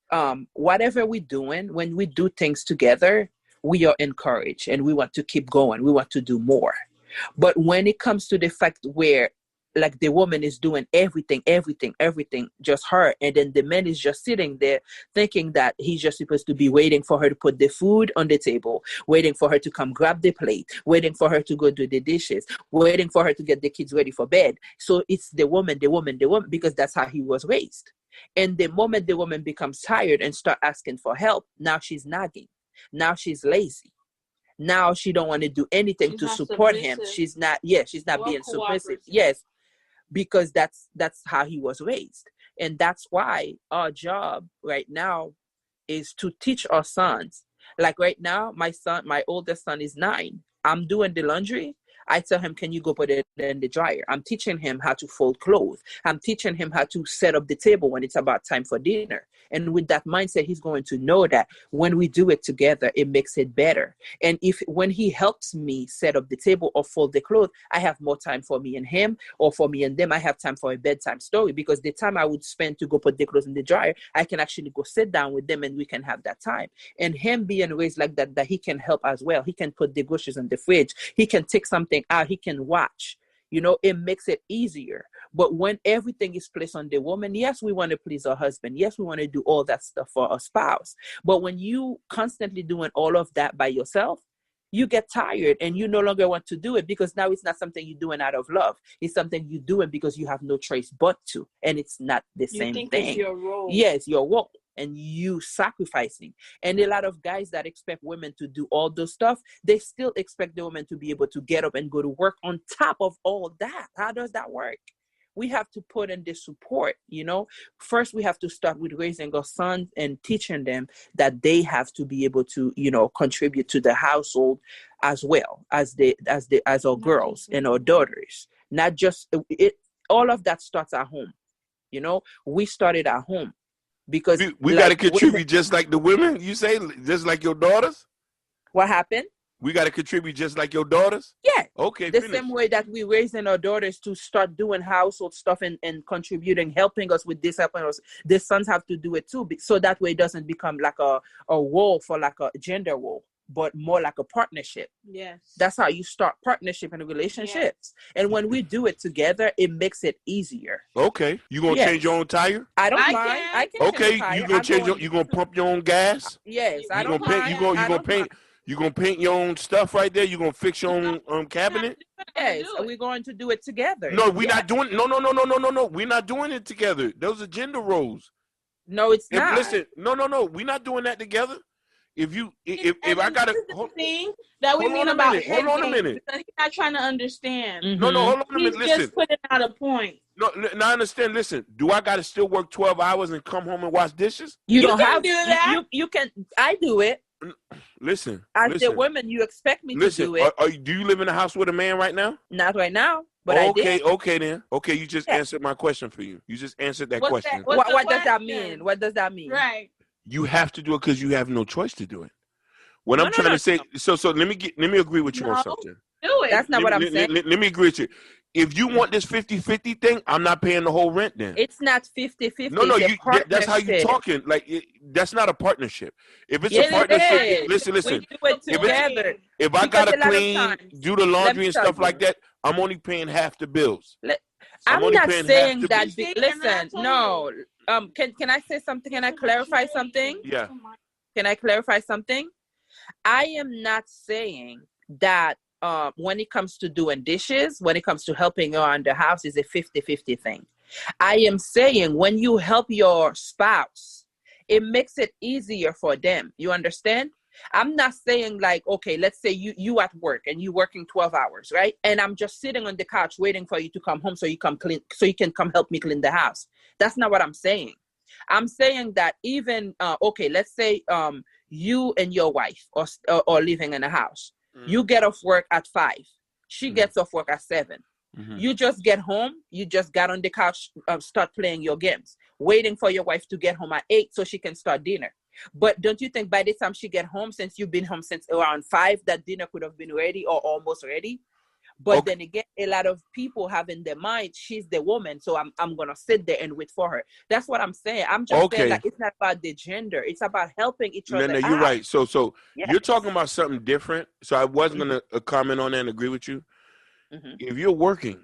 whatever we're doing, when we do things together, we are encouraged and we want to keep going. We want to do more. But when it comes to the fact where like the woman is doing everything, just her, and then the man is just sitting there thinking that he's just supposed to be waiting for her to put the food on the table, waiting for her to come grab the plate, waiting for her to go do the dishes, waiting for her to get the kids ready for bed. So it's the woman, because that's how he was raised. And the moment the woman becomes tired and start asking for help, now she's nagging. Now she's lazy. Now she don't want to do anything to support him. She's not being submissive. Yes, because that's how he was raised. And that's why our job right now is to teach our sons. Like right now, my oldest son is 9. I'm doing the laundry. I tell him, can you go put it in the dryer? I'm teaching him how to fold clothes. I'm teaching him how to set up the table when it's about time for dinner. And with that mindset, he's going to know that when we do it together, it makes it better. And when he helps me set up the table or fold the clothes, I have more time for me and him, or for me and them, I have time for a bedtime story, because the time I would spend to go put the clothes in the dryer, I can actually go sit down with them and we can have that time. And him being raised like that he can help as well. He can put the groceries in the fridge. He can take something out. He can watch. It makes it easier. But when everything is placed on the woman, yes, we want to please our husband. Yes, we want to do all that stuff for our spouse. But when you constantly doing all of that by yourself, you get tired and you no longer want to do it, because now it's not something you're doing out of love. It's something you're doing because you have no choice but to. And it's not the same thing. It's your role. Yes, your role. And you sacrificing. And a lot of guys that expect women to do all those stuff, they still expect the woman to be able to get up and go to work on top of all that. How does that work? we have to put in the support, you know. First, we have to start with raising our sons and teaching them that they have to be able to, you know, contribute to the household as well as our girls and our daughters. Not just it. All of that starts at home. You know, we started at home because we got to contribute just like the women. You say just like your daughters. What happened? We got to contribute just like your daughters? Yeah. Okay. The same way that we raising our daughters to start doing household stuff and contributing, helping us with this, helping us. The sons have to do it too. So that way it doesn't become like a war for like a gender war, but more like a partnership. Yes. That's how you start partnership and relationships. Yes. And when we do it together, it makes it easier. Okay. You going to change your own tire? I don't mind. I can okay. You going to change you going to pump your own gas? Yes. I don't mind. You going to paint? You gonna paint your own stuff right there? You gonna fix your own cabinet? Yes, we're going to do it together. No, we're not doing. No. We're not doing it together. Those are gender roles. No, it's not. Listen, no. We're not doing that together. If I gotta thing that we mean about hold on a minute. He's not trying to understand. Mm-hmm. No, hold on a minute. Listen, just putting out a point. No, I understand. Listen, do I gotta still work 12 hours and come home and wash dishes? You don't have to do that. You can. I do it. Listen. As the woman, you expect me to do it. Do you live in a house with a man right now? Not right now, but I did. Okay then. Okay, you just answered my question for you. You just answered that question. What does that mean? What does that mean? Right. You have to do it because you have no choice to do it. What I'm trying to say, so let me agree with you on something. Do it. That's not what I'm saying. Let me agree with you. If you want this 50-50 thing, I'm not paying the whole rent then. It's not 50-50. No, that's how you talking. Like that's not a partnership. If it's a partnership, listen. If I gotta clean, do the laundry and stuff like that, I'm only paying half the bills. I'm not saying that. Listen, no. Can I say something? Can I clarify something? Yeah. Can I clarify something? I am not saying that when it comes to doing dishes, when it comes to helping around the house, is a 50-50 thing. I am saying when you help your spouse, it makes it easier for them. You understand? I'm not saying like, okay, let's say you at work and you working 12 hours, right? And I'm just sitting on the couch waiting for you to come home so you can come help me clean the house. That's not what I'm saying. I'm saying that even okay, let's say you and your wife are living in a house. Mm-hmm. You get off work at 5. She gets off work at 7. Mm-hmm. You just get home. You just got on the couch, start playing your games, waiting for your wife to get home at 8 so she can start dinner. But don't you think by the time she get home, since you've been home since around 5, that dinner could have been ready or almost ready? But then again, a lot of people have in their mind, she's the woman, so I'm going to sit there and wait for her. That's what I'm saying. I'm just saying that it's not about the gender. It's about helping each other out. You're right. So you're talking about something different. So I wasn't going to comment on that and agree with you. Mm-hmm. If you're working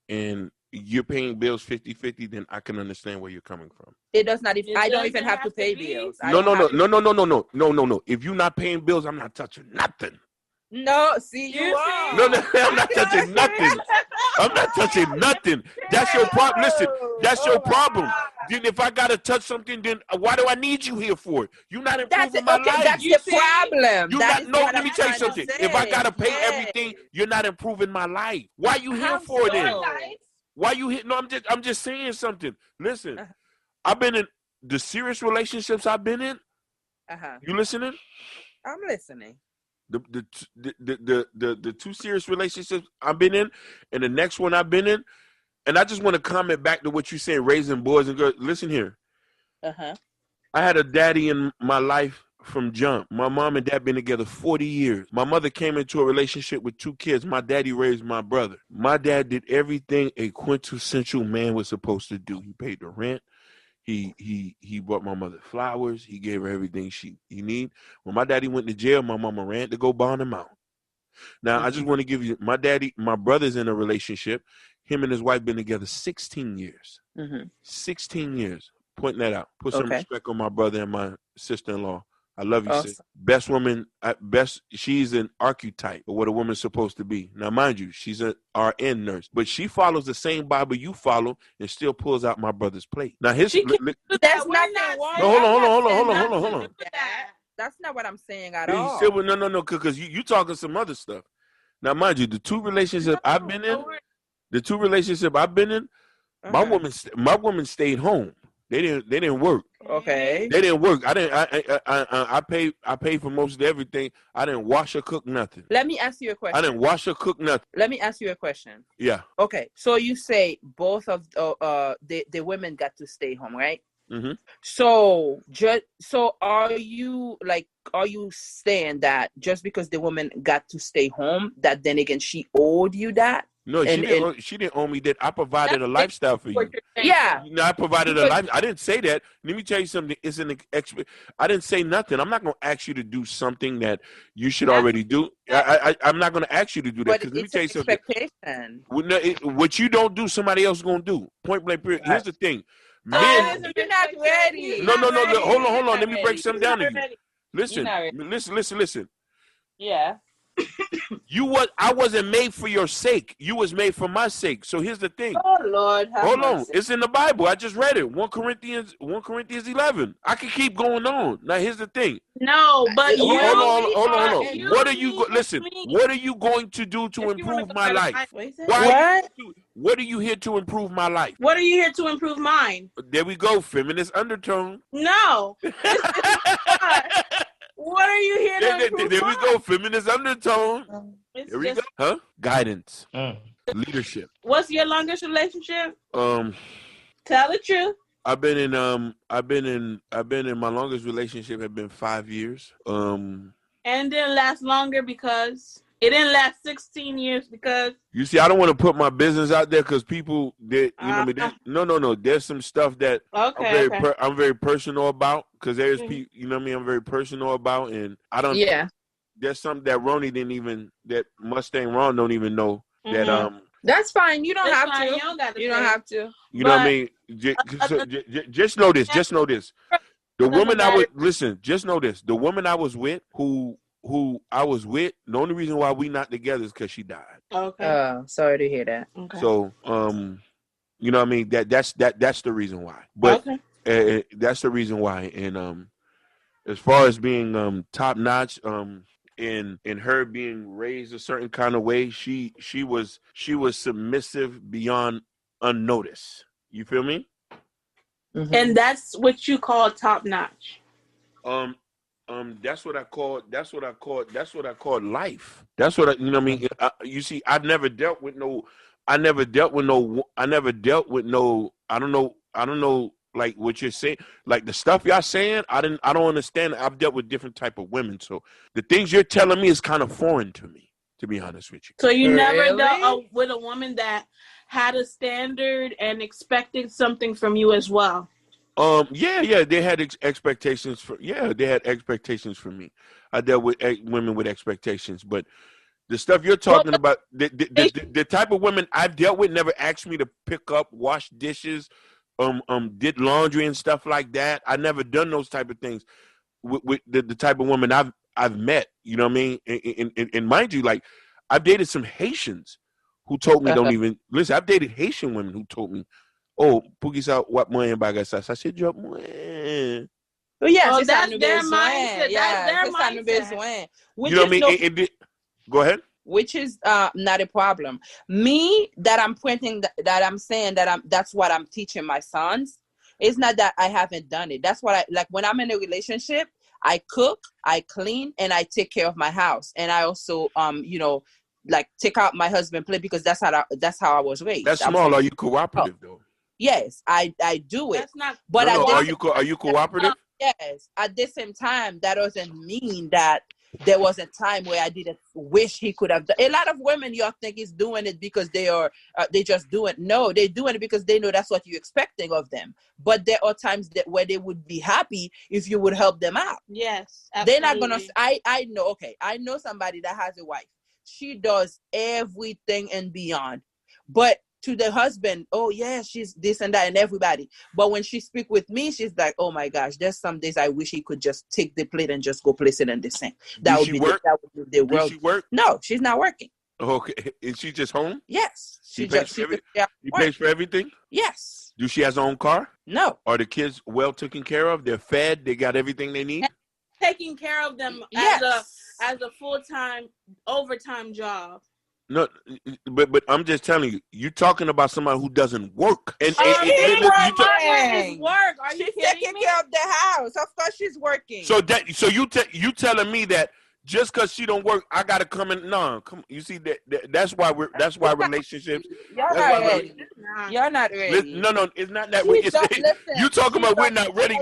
and you're paying bills 50-50, then I can understand where you're coming from. It does not even. I don't even have to pay bills. No. If you're not paying bills, I'm not touching nothing. No, see, you are. No, I'm not touching nothing. I'm not touching nothing. That's your problem. Listen, that's your problem. Then if I gotta touch something, then why do I need you here for it? You're not improving my life. That's the problem. Let me tell you something. If I gotta pay everything, you're not improving my life. Why are you here for it then? Why you here? No, I'm just saying something. Listen, I've been in the serious relationships I've been in. You listening? I'm listening. The 2 serious relationships I've been in, and the next one I've been in, and I just want to comment back to what you're saying, raising boys and girls. Listen here. I had a daddy in my life from jump. My mom and dad been together 40 years. My mother came into a relationship with 2 kids. My daddy raised my brother. My dad did everything a quintessential man was supposed to do. He paid the rent. He bought my mother flowers. He gave her everything he need. When my daddy went to jail, my mama ran to go bond him out. Now, I just want to give you, my brother's in a relationship. Him and his wife been together 16 years. 16 years. Pointing that out. Put some respect on my brother and my sister-in-law. I love you, sis. Best woman, she's an archetype of what a woman's supposed to be. Now, mind you, she's an RN nurse, but she follows the same Bible you follow and still pulls out my brother's plate. Now, that's nothing wrong. Hold on. That's not what I'm saying at all. No, because you talking some other stuff. Now, mind you, the 2 relationships I've been in, The two relationships I've been in, my woman stayed home. They didn't work. Okay. They didn't work. I paid for most of everything. I didn't wash or cook nothing. Let me ask you a question. I didn't wash or cook nothing. Let me ask you a question. Yeah. Okay. So you say both of the women got to stay home, right? Mm-hmm. So are you saying that just because the woman got to stay home, that then again she owed you that? No, she didn't owe me that. I provided a lifestyle for you. Yeah. I provided a life. I didn't say that. Let me tell you something. It's an I didn't say nothing. I'm not going to ask you to do something that you should already do. I'm not going to ask you to do that. Because let me tell you something. Expectation. What you don't do, somebody else is going to do. Point blank period. Here's the thing. Men, you're not ready. No. Hold on. Let me break something down to you. Listen. Yeah. I wasn't made for your sake. You was made for my sake. So here's the thing. Oh Lord, hold on. It's in the Bible. I just read it. 1 Corinthians 11. I can keep going on. Now here's the thing. No, but you hold on. What are you what are you going to do to improve my life? What are you here to improve my life? What are you here to improve mine? There we go. Feminist undertone. No. What are you here to improve? There we go. Feminist undertone. There we go. Huh? Guidance. Leadership. What's your longest relationship? Tell the truth. I've been in my longest relationship have been 5 years. And it didn't last longer because it didn't last 16 years because you see, I don't want to put my business out there because people no. There's some stuff that I'm very personal about because there's people, you know what I mean, I'm very personal about, and I don't there's something that Ronnie that Mustang Ron don't even know that that's fine. You don't have to. You don't have to. You know what I mean? Just know this. Just know this. The woman just know this. The woman I was with, who I was with, the only reason why we not together is because she died. Okay. Sorry to hear that. Okay. So, you know what I mean? That's the reason why. But that's the reason why. And as far as being top notch, in her being raised a certain kind of way, she was submissive beyond unnoticed. You feel me? Mm-hmm. And that's what you call top notch. That's what I call life. That's what you know what I mean? You see, I never dealt with no, I don't know like what you're saying, like the stuff y'all saying, I don't understand. I've dealt with different type of women. So the things you're telling me is kind of foreign to me, to be honest with you. So you never dealt with a woman that had a standard and expected something from you as well? Yeah, they had expectations for me. I dealt with women with expectations, but the stuff you're talking about, the type of women I've dealt with never asked me to pick up, wash dishes, did laundry and stuff like that. I never done those type of things with the type of women I've met. You know what I mean? And mind you, like I've dated some Haitians who told me don't even listen. I've dated Haitian women who told me, "Oh, Pookie sa what moyen baga sa." I said, "Drop moyen." Oh yes, that's their mindset. Yeah, that's their mindset. You know what I mean? Go ahead. Which is not a problem. Me, that I'm pointing, that I'm saying that's what I'm teaching my sons. It's not that I haven't done it. That's what I like when I'm in a relationship. I cook, I clean, and I take care of my house. And I also, like take out my husband's plate because that's how I was raised. That's small. Are you cooperative though? Yes, I do it. That's not. But are you cooperative? Yes. At the same time, that doesn't mean that there was a time where I didn't wish he could have done. A lot of women y'all think is doing it because they just do it. No, they're doing it because they know that's what you're expecting of them. But there are times where they would be happy if you would help them out. Yes, absolutely. They're not gonna. I know. Okay, I know somebody that has a wife. She does everything and beyond, but to the husband, oh yeah, she's this and that and everybody. But when she speak with me, she's like, oh my gosh, there's some days I wish he could just take the plate and just go place it in the sink. That would be the world. Does she work? No, she's not working. Okay, is she just home? Yes, she pays for everything. Yes. Do she have her own car? No. Are the kids well taken care of? They're fed. They got everything they need. Taking care of them as a full-time overtime job. No, but I'm just telling you, you're talking about somebody who doesn't work. And she's work. Are you taking care of the house. Of course, she's working. So you telling me that just because she don't work, I gotta come in? No, come. You see that's why relationships. You're not ready. No, it's not that way. You talking about we're not ready?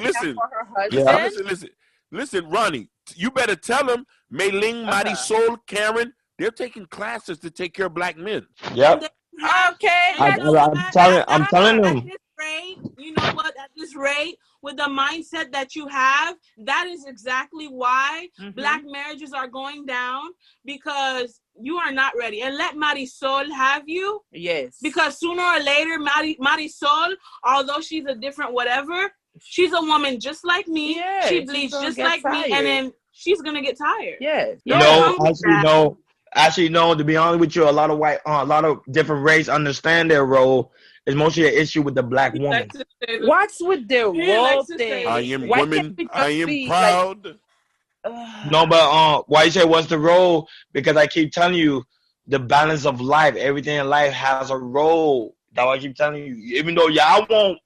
Listen, Ronnie. You better tell him, Mei-Ling, Marisol, Karen. They're taking classes to take care of black men. Yep. Okay. I'm telling them. At this rate, you know what? At this rate, with the mindset that you have, that is exactly why black marriages are going down, because you are not ready. And let Marisol have you. Yes. Because sooner or later, Marisol, although she's a different whatever, she's a woman just like me. Yes, she bleeds just like me, and then she's gonna get tired. Yes. Actually, no. To be honest with you, a lot of different races understand their role. It's mostly an issue with the black woman. What's with the role thing? I am woman. I am proud. No, but why you say what's the role? Because I keep telling you, the balance of life. Everything in life has a role. That's why I keep telling you. Even though y'all won't.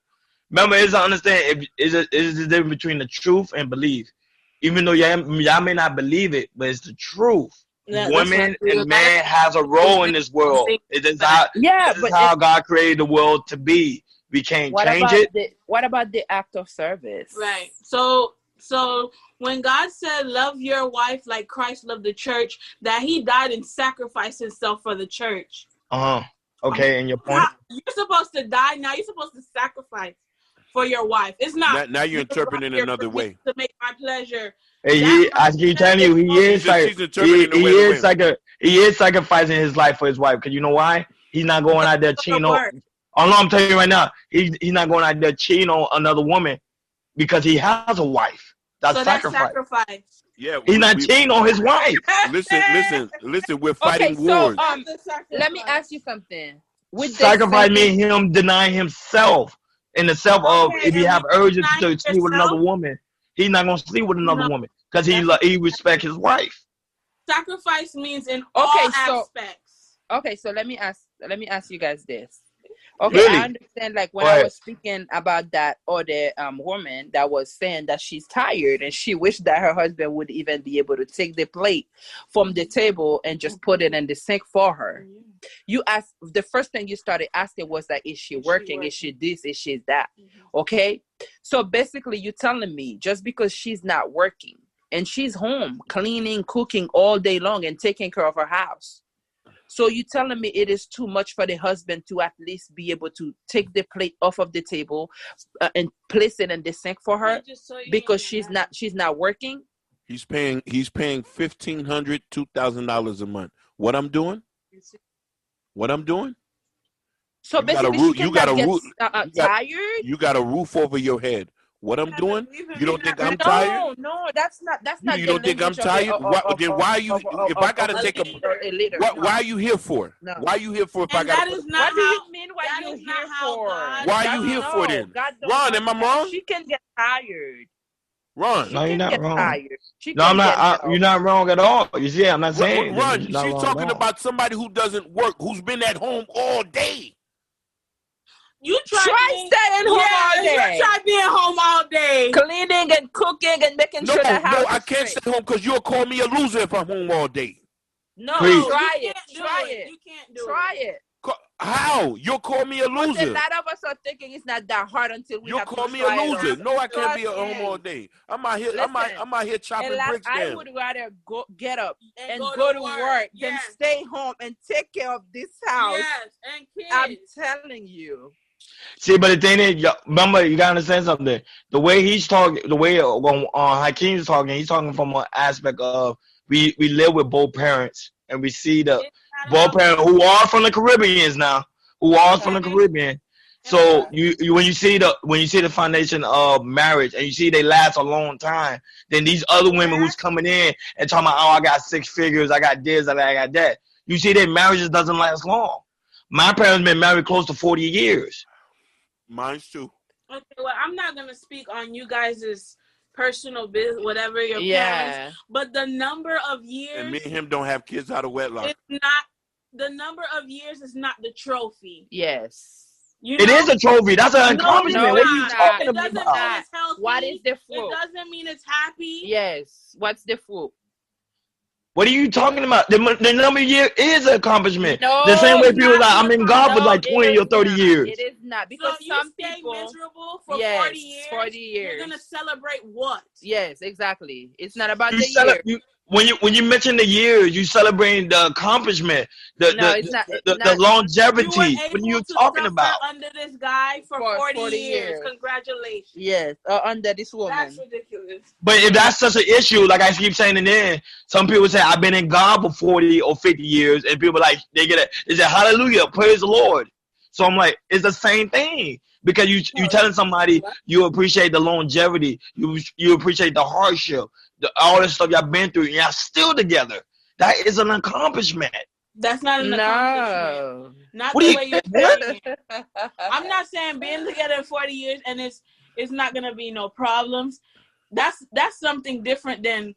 Remember, it's understand. It's the difference between the truth and belief. Even though y'all may not believe it, but it's the truth. Yeah, women and man has a role in this world. It is how God created the world to be. We can't change it. What about the act of service? Right. So when God said, love your wife like Christ loved the church, that he died and sacrificed himself for the church. Okay, and your point? You're supposed to die. Now you're supposed to sacrifice for your wife. It's not. Now you're interpreting it another way. To make my pleasure. Hey, I keep telling you, he is sacrificing his life for his wife. Because you know why? He's not going out there cheating on. Oh no, I'm telling you right now, he's not going out there cheating on another woman because he has a wife. That's sacrifice. Yeah, he's not cheating on his wife. Listen. We're fighting wars. Let me ask you something. Sacrifice means him denying himself in the self of if he have urges to sleep with another woman. He's not gonna sleep with another woman because he respects his wife. Sacrifice means in all aspects. Okay, so let me ask you guys this. Okay, really? I understand. Like when I was speaking about that other woman that was saying that she's tired and she wished that her husband would even be able to take the plate from the table and just put it in the sink for her. You asked, the first thing you started asking was that, is she working? Is she this? Is she that? Okay. So basically you're telling me just because she's not working and she's home cleaning, cooking all day long and taking care of her house. So you're telling me it is too much for the husband to at least be able to take the plate off of the table and place it in the sink for her because she's not working? He's paying $1,500, $2,000 a month. What I'm doing? So basically, you got a roof. Tired. You got a roof over your head. What I'm doing? You don't think I'm tired? No, that's not. You don't think I'm tired? Then why are you? If I gotta take a, why are you here for? No. Why are you here for? If I gotta. What do you mean? Why are you here for? Why are you here for then? Ron, am I wrong? She can get tired. Ron, no, you're not wrong. No, I'm not. You're not wrong at all. You see, I'm not saying. Ron, she's talking about somebody who doesn't work, who's been at home all day. You try staying home all day. You try being home all day. Cleaning and cooking and making sure the house No, I can't stay home because you'll call me a loser if I'm home all day. No, try it. You can't do it. How? You'll call me a loser. A lot of us are thinking it's not that hard until we have to try it. You'll call me a loser. No, I can't be at home all day. I'm out here. I'm out here chopping bricks down. I would rather get up and go to work than stay home and take care of this house. Yes, and kids. I'm telling you. See, but the thing is, remember, you gotta understand something. The way he's talking, the way Hakeem's talking, he's talking from an aspect of we live with both parents, and we see the both parents who are from the Caribbean now, from the Caribbean. So when you see the foundation of marriage, and you see they last a long time, then these other women who's coming in and talking about, I got 6 figures, I got this, I got that. You see their marriages doesn't last long. My parents been married close to 40 years. Mine's too. Okay, well, I'm not gonna speak on you guys' personal business, whatever your parents, but the number of years. And me and him don't have kids out of wedlock. It's not the number of years is not the trophy. Yes. You It know? is a trophy. That's an accomplishment. No, What are you talking It doesn't about? mean it's healthy. What is the fruit? It doesn't mean it's happy. Yes. What's the fruit? What are you talking about? The number of years is an accomplishment. No, the same way people are like, I'm in God for no, like 20 or 30 years. It is not. Because so some you stay people miserable for 40 years. 40 years. You're gonna celebrate what? Yes, exactly. It's not about the year. When you mention the years, you celebrating the accomplishment, the longevity. What are you talking about? Under this guy for 40 years. Congratulations. Yes, under this woman. That's ridiculous. But if that's such an issue, like I keep saying it in, some people say I've been in God for 40 or 50 years, and people like they say hallelujah, praise the Lord. So I'm like, it's the same thing. Because you telling somebody you appreciate the longevity, you appreciate the hardship, all the stuff y'all been through, and y'all still together. That is an accomplishment. That's not an accomplishment. Not the way you're saying it. I'm not saying being together 40 years and it's not gonna be no problems. That's something different than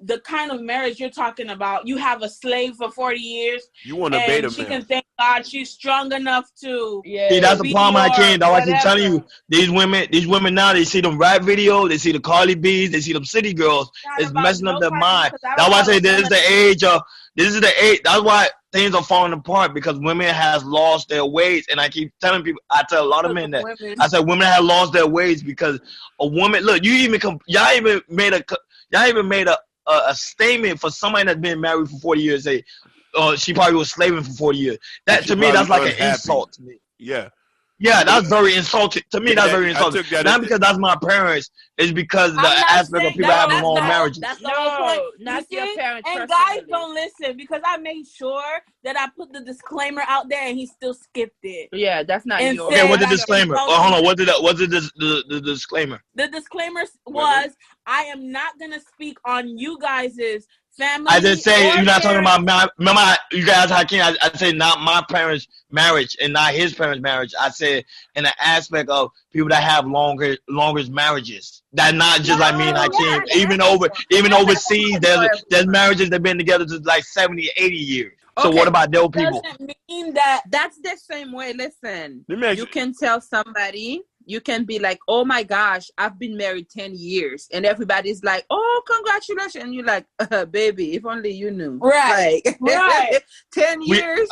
the kind of marriage you're talking about. You have a slave for 40 years. You want a beta she man. Can thank God she's strong enough to. See, that's the problem I can't. I keep telling you, these women now, they see them rap videos, they see the Cardi B's, they see them city girls. It's messing up their mind. That's why I say this is the age. That's why things are falling apart, because women has lost their ways. And I keep telling people, I tell a lot of men that I said women have lost their ways because a woman. Look, y'all even made a statement for somebody that's been married for 40 years. Say, she probably was slaving for 40 years. That to me, that's like an insult to me. Yeah, that's very insulting. To me, that's very insulting. Not because that's my parents. It's because the aspect of people having long marriages. That's the whole point. Not your parents. And guys don't listen, because I made sure that I put the disclaimer out there, and he still skipped it. Yeah, that's not yours. Okay, what's the disclaimer? Hold on. What's the disclaimer? The disclaimer was, I am not gonna speak on you guys' family. I just say you're not talking about remember you guys. I say not my parents' marriage and not his parents' marriage. I said in the aspect of people that have longer marriages. That not just like me and Hakeem. Even overseas, there's marriages that've been together for like 70, 80 years. So what about those people? Doesn't mean that that's the same way. Listen, you can tell somebody. You can be like, oh my gosh, I've been married 10 years. And everybody's like, oh, congratulations. And you're like, baby, if only you knew. Right. Like, right. 10 years.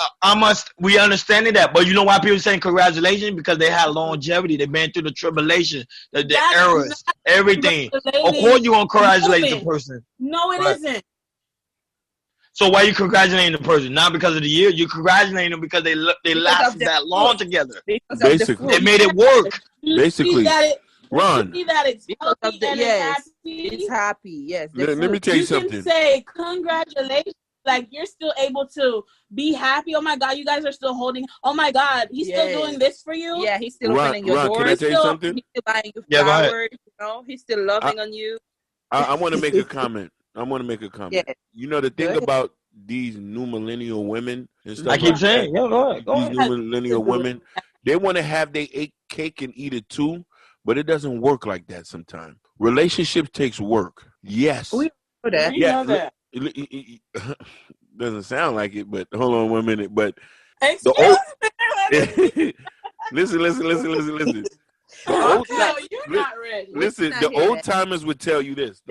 We understanding that. But you know why people saying congratulations? Because they had longevity. They've been through the tribulation, the errors, everything. Of course you want to congratulate the person. No, it isn't. So why are you congratulating the person? Not because of the year. You're congratulating them because they lasted that long together. Basically. They made it work. Basically. Ron. See that it's healthy and it's happy. Yes. Let me tell you something. You can say congratulations. Like, you're still able to be happy. Oh my God, you guys are still holding. Oh my God, he's still doing this for you. Yeah, he's still opening your doors. Can I tell you something? He's still buying you flowers. You know, he's still loving on you. I want to make a comment. Yeah. You know, the thing about these new millennial women and stuff. I keep saying, go ahead. These new millennial women, they want to have their cake and eat it too, but it doesn't work like that sometimes. Relationships takes work. Yes. We know that. Yeah. It doesn't sound like it, but hold on 1 minute. But listen. The old timers would tell you this.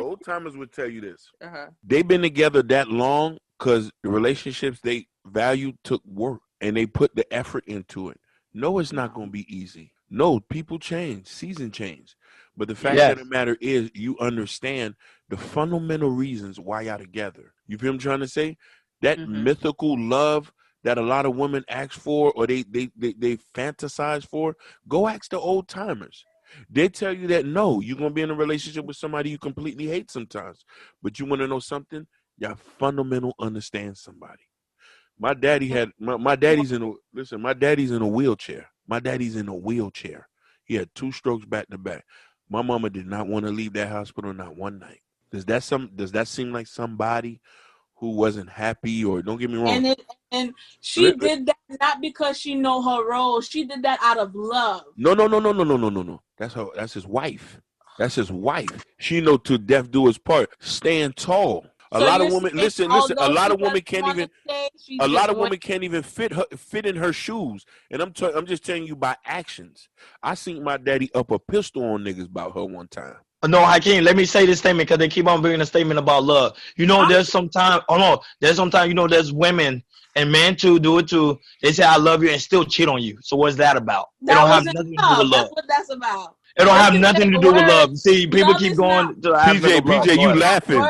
They've been together that long because the relationships they value took work and they put the effort into it. No, it's not going to be easy. No, people change, season change. But the fact of the matter is, you understand the fundamental reasons why y'all together. You feel what I'm trying to say? That mythical love that a lot of women ask for, or they fantasize for, go ask the old timers. They tell you that no, you're gonna be in a relationship with somebody you completely hate sometimes. But you want to know something? Y'all fundamental understand somebody. My daddy's in a wheelchair. My daddy's in a wheelchair. He had 2 strokes back to back. My mama did not want to leave that hospital not one night. Does that seem like somebody who wasn't happy? Or don't get me wrong. And she did that not because she know her role. She did that out of love. No. That's his wife. She know to death do his part. Stand tall. A lot of women, listen. A lot of women can't even. A lot of women can't even fit in her shoes. And I'm just telling you by actions. I seen my daddy up a pistol on niggas about her one time. No, Hakeem, let me say this statement because they keep on bringing a statement about love. You know, there's sometimes, you know, there's women and men too do it too. They say I love you and still cheat on you. So what's that about? It don't have nothing to do with love. That's what that's about. It don't have nothing to do with love. See, people keep going to PJ, you laughing.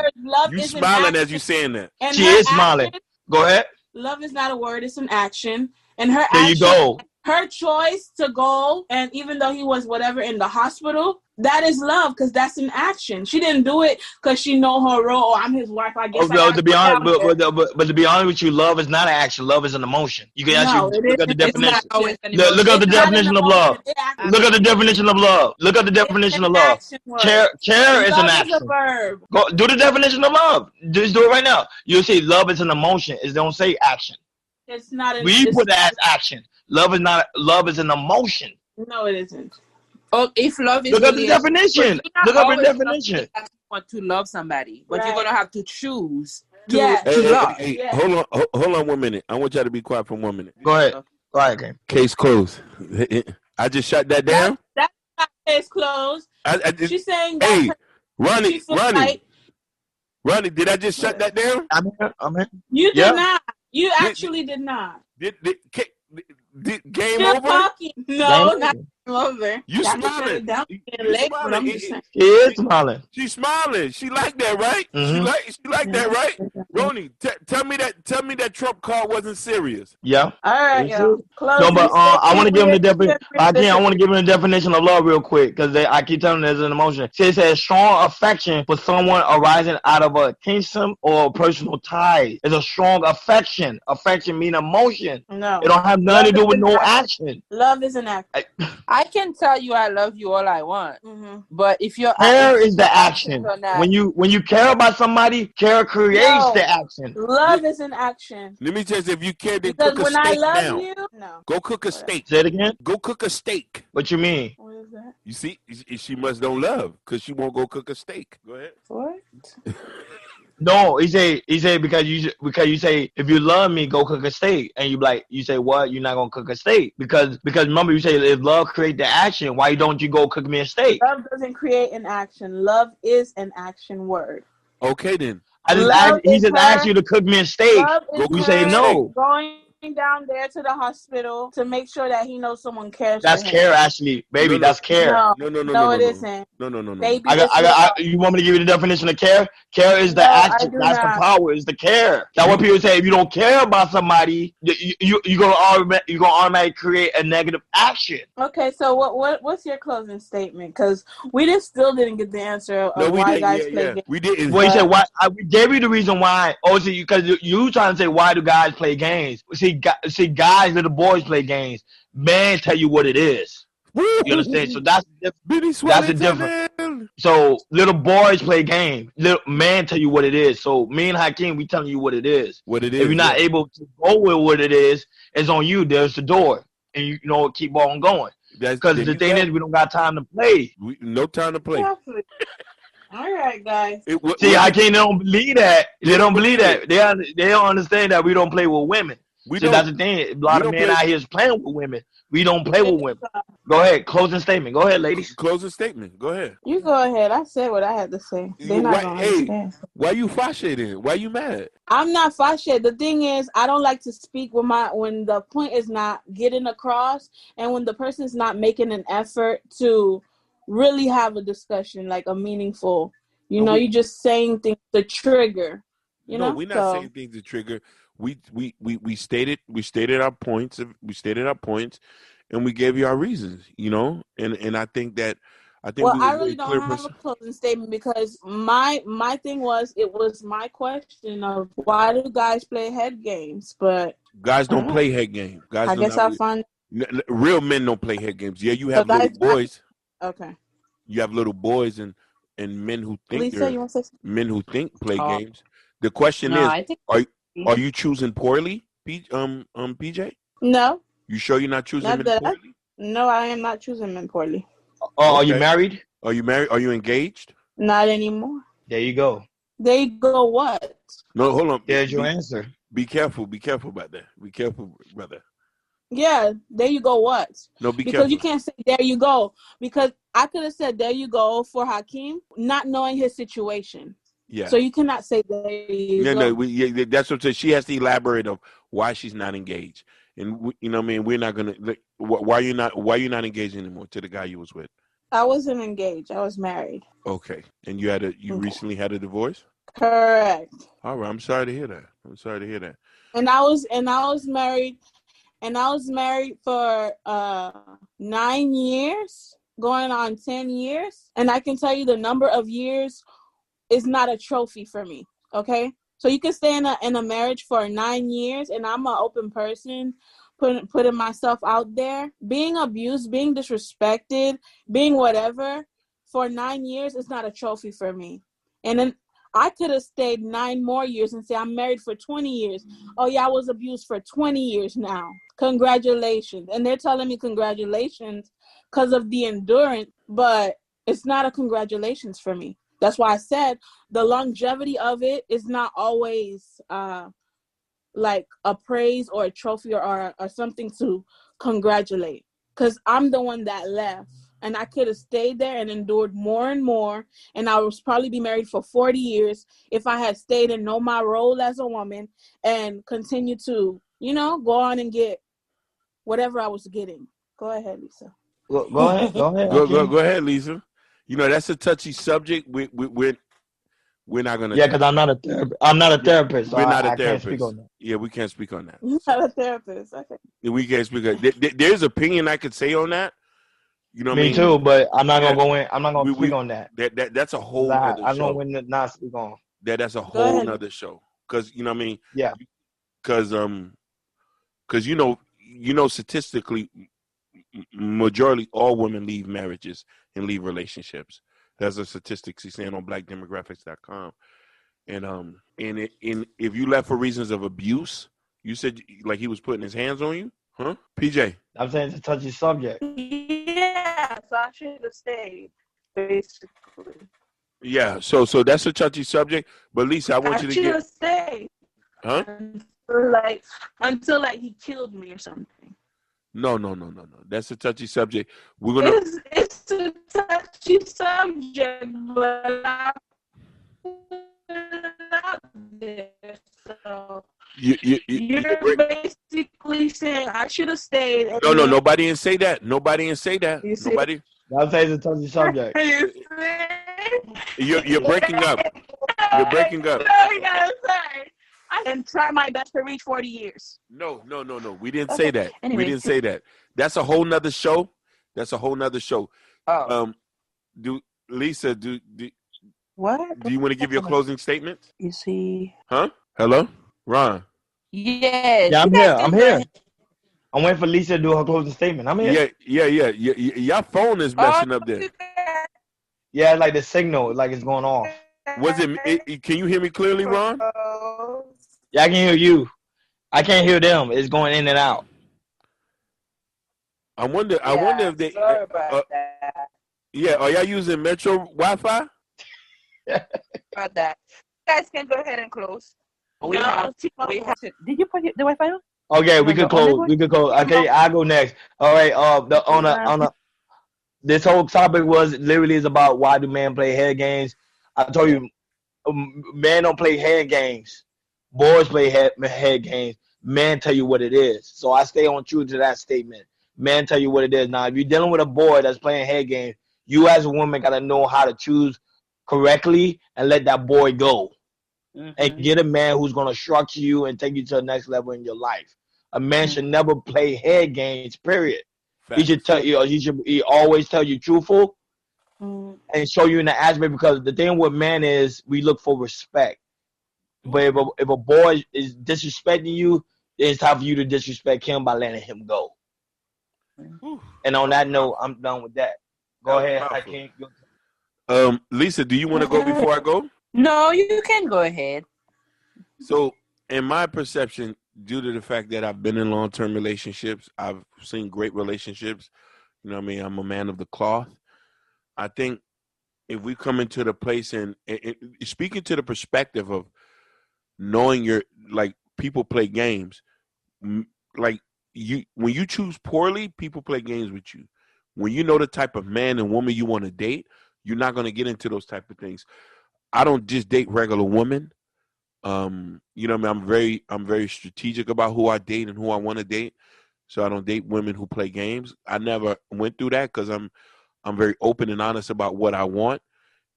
You smiling as you saying that. She is smiling. Go ahead. Love is not a word, it's an action. And her there you go. Her choice to go, and even though he was whatever in the hospital, that is love because that's an action. She didn't do it because she know her role. Oh, I'm his wife. I guess. To be honest, but to be honest with you, love is not an action. Love is an emotion. You can actually look at the definition. Look up the definition of love. Look at the definition of love. Look at the definition of love. Care is an action. Go do the definition of love. Just do it right now. You'll see love is an emotion. It don't say action. It's not. We put it as action. Love is not. Love is an emotion. No, it isn't. Oh, if love is look at the definition. Look up the definition. You want to love somebody, but you're gonna have to choose to love. Hey, hold on 1 minute. I want y'all to be quiet for 1 minute. Go ahead. Go ahead, Game. Case closed. I just shut that down. That's not case closed. She's saying that. Hey, Ronnie, did I just shut that down? I'm here. You did not. You actually did not. Did game Still over? Talking. No, not over. You smiling. She is smiling. She's smiling. She like that, right? Mm-hmm. She like that, right? Ronnie, tell me that Trump call wasn't serious. Yeah. All right, yo. No, but I want to give him the definition. I want to give him the definition of love real quick because I keep telling them there's an emotion. It says strong affection for someone arising out of a kinship or personal ties. It's a strong affection. Affection means emotion. No. It don't have nothing to do with no action. Love is an action. I can tell you I love you all I want, but if you're care is the action. When you care about somebody, care creates the action. Love is an action. Let me tell you, if you care, then because cook a when steak I love now. you, no. Go cook a steak. Say it again. Go cook a steak. What you mean? What is that? You see, she must don't love because she won't go cook a steak. Go ahead. What? No, he say because you say if you love me, go cook a steak, and you say what? You're not gonna cook a steak because remember you say if love create the action, why don't you go cook me a steak? Love doesn't create an action. Love is an action word. Okay then. He just asked you to cook me a steak. You say no. Going down there to the hospital to make sure that he knows someone cares. That's care, Ashley, baby. That's care. No, it isn't. No. Baby, you want me to give you the definition of care? Care is the action. That's the power. Is the care. That's what people say. If you don't care about somebody, you're gonna automatically create a negative action. Okay, so what's your closing statement? Because we still didn't get the answer of why guys play games. We didn't. Well, you said why? We gave you the reason why. Oh, see, because you trying to say why do guys play games? See, guys, little boys play games. Men tell you what it is. You understand? So that's the difference. So little boys play games. Little men tell you what it is. So me and Hakeem, we telling you what it is. What it is. If you're not able to go with what it is, it's on you. There's the door, and you keep on going. Because the thing is, we don't got time to play. No time to play. All right, guys. See, Hakeem, they don't believe that. They don't believe that. They don't understand that we don't play with women. That's the thing. A lot of men out here is playing with women. We don't play with women. Go ahead. Closing statement. Go ahead, ladies. Closing statement. Go ahead. You go ahead. I said what I had to say. They're not gonna understand. Why you frustrated? Why you mad? I'm not frustrated. The thing is, I don't like to speak when the point is not getting across, and when the person's not making an effort to really have a discussion, like a meaningful. You're just saying things to trigger. We're not saying things to trigger. We stated our points. And we gave you our reasons, and I think that I really don't have a closing statement because my thing was it was my question of why do guys play head games, but guys don't play head games. Guys, I guess I'll find real men don't play head games. Yeah, you have little boys. Okay. You have little boys and men who think play games. The question is, are you choosing poorly, PJ? No. You sure you're not choosing men poorly? No, I am not choosing men poorly. Oh, okay. Are you married? Are you married? Are you engaged? Not anymore. There you go. There you go. What? No, hold on. There's your answer. Be careful. Be careful about that. Be careful, brother. Yeah, there you go. What? No, be because careful. You can't say there you go, because I could have said there you go for Hakeem, not knowing his situation. Yeah. So you cannot say there you go. No, that's what she has to elaborate on why she's not engaged, and you know what I mean. We're not gonna. Why you not engaged anymore to the guy you was with? I wasn't engaged. I was married. Okay, and you recently had a divorce? Correct. All right, I'm sorry to hear that. And I was married. And I was married for 9 years, going on 10 years. And I can tell you the number of years is not a trophy for me, okay? So you can stay in a marriage for 9 years, and I'm an open person, putting myself out there. Being abused, being disrespected, being whatever, for 9 years is not a trophy for me. And then I could have stayed 9 more years and say I'm married for 20 years. Oh, yeah, I was abused for 20 years now. Congratulations. And they're telling me congratulations because of the endurance, but it's not a congratulations for me. That's why I said the longevity of it is not always like a praise or a trophy or something to congratulate, because I'm the one that left. And I could have stayed there and endured more and more. And I would probably be married for 40 years if I had stayed and know my role as a woman and continue to, go on and get whatever I was getting. Go ahead, Lisa. Go ahead. Go ahead, Lisa. That's a touchy subject. We're not gonna. Yeah, because I'm not a therapist. I'm not a therapist. So we're not a therapist. Can't speak on that. Yeah, we can't speak on that. You're not a therapist. Okay. We can't speak on that. There's opinion I could say on that. You know what I mean? Me too, but I'm not gonna go in. I'm not gonna speak on that. That's a whole other show. I know when to not speak on. That's a whole other show. Because you know what I mean? Yeah. Because statistically, majority all women leave marriages and leave relationships. That's a statistic she's saying on blackdemographics.com. And if you left for reasons of abuse, you said like he was putting his hands on you, huh? PJ. I'm saying it's a touchy subject. Yeah, so I should have stayed, basically. Yeah, so that's a touchy subject. But Lisa, I want you to should have stayed. Huh? Until he killed me or something. No. That's a touchy subject. We're gonna. It's a touchy subject, but I put it out there. So you're basically saying I should have stayed. No. Nobody didn't say that. Nobody. I'll say it's a touchy subject. You're breaking up. You're breaking up. I didn't try my best to reach 40 years. No. We didn't say that. Anyway. We didn't say that. That's a whole nother show. Oh. Lisa, what? Do you want to give your closing statement? You see? Huh? Hello? Ron? Yes. Yeah, I'm here. I'm waiting for Lisa to do her closing statement. I'm here. Yeah. Your phone is messing up there. Yeah, like the signal, like it's going off. Was it? Can you hear me clearly, Ron? Yeah, I can hear you. I can't hear them. It's going in and out. I wonder if they. Sorry about that. Yeah, are y'all using Metro Wi-Fi? About that. You guys can go ahead and close. We have to. Did you put the Wi-Fi on? Okay, we could close. Okay, I'll go next. All right. This whole topic is about why do men play head games. I told you, men don't play head games. Boys play head games. Men tell you what it is. So I stay on true to that statement. Men tell you what it is. Now, if you're dealing with a boy that's playing head games, you as a woman got to know how to choose correctly and let that boy go. Mm-hmm. And get a man who's going to structure you and take you to the next level in your life. A man should never play head games, period. Facts. He should tell you. He always tell you truthful and show you in the aspect, because the thing with men is we look for respect. But if a boy is disrespecting you, it's time for you to disrespect him by letting him go. And on that note, I'm done with that. Go ahead. I can't go. Lisa, do you want to go before I go? No, you can go ahead. So, in my perception, due to the fact that I've been in long-term relationships, I've seen great relationships. You know what I mean? I'm a man of the cloth. I think if we come into the place and speaking to the perspective of knowing your, like, people play games, like when you choose poorly, people play games with you. When you know the type of man and woman you want to date, you're not going to get into those type of things. I don't just date regular women. You know what I mean? I'm very strategic about who I date and who I want to date. So I don't date women who play games. I never went through that because I'm very open and honest about what I want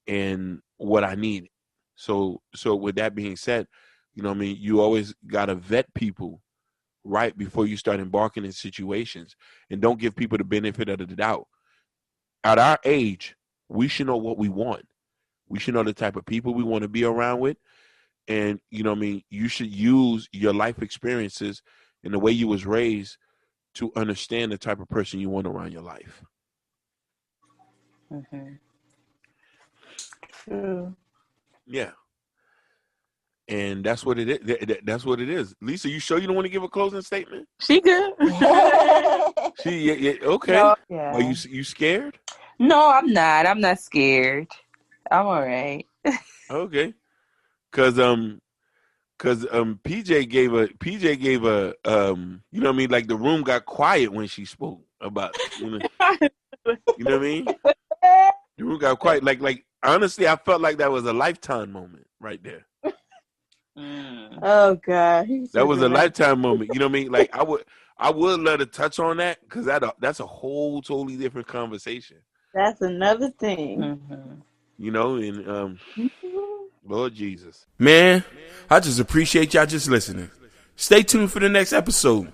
and what I need. So with that being said, you know what I mean, you always gotta vet people right before you start embarking in situations, and don't give people the benefit of the doubt. At our age, we should know what we want. We should know the type of people we want to be around with. And, you know what I mean, you should use your life experiences and the way you was raised to understand the type of person you want around your life. Mm-hmm. True. Yeah. And that's what it is. That's what it is. Lisa, you sure you don't want to give a closing statement? She good. Yeah, okay. No, yeah. Are you scared? No, I'm not. I'm not scared. I'm all right. Okay. Cause PJ gave a you know what I mean, like the room got quiet when she spoke about, you know what I mean? The room got quiet. Like honestly, I felt like that was a lifetime moment right there. Oh God, that was a lifetime moment. You know what I mean? Like I would let her touch on that because that's a whole totally different conversation. That's another thing. Mm-hmm. You know, and Lord Jesus, man, I just appreciate y'all just listening. Stay tuned for the next episode.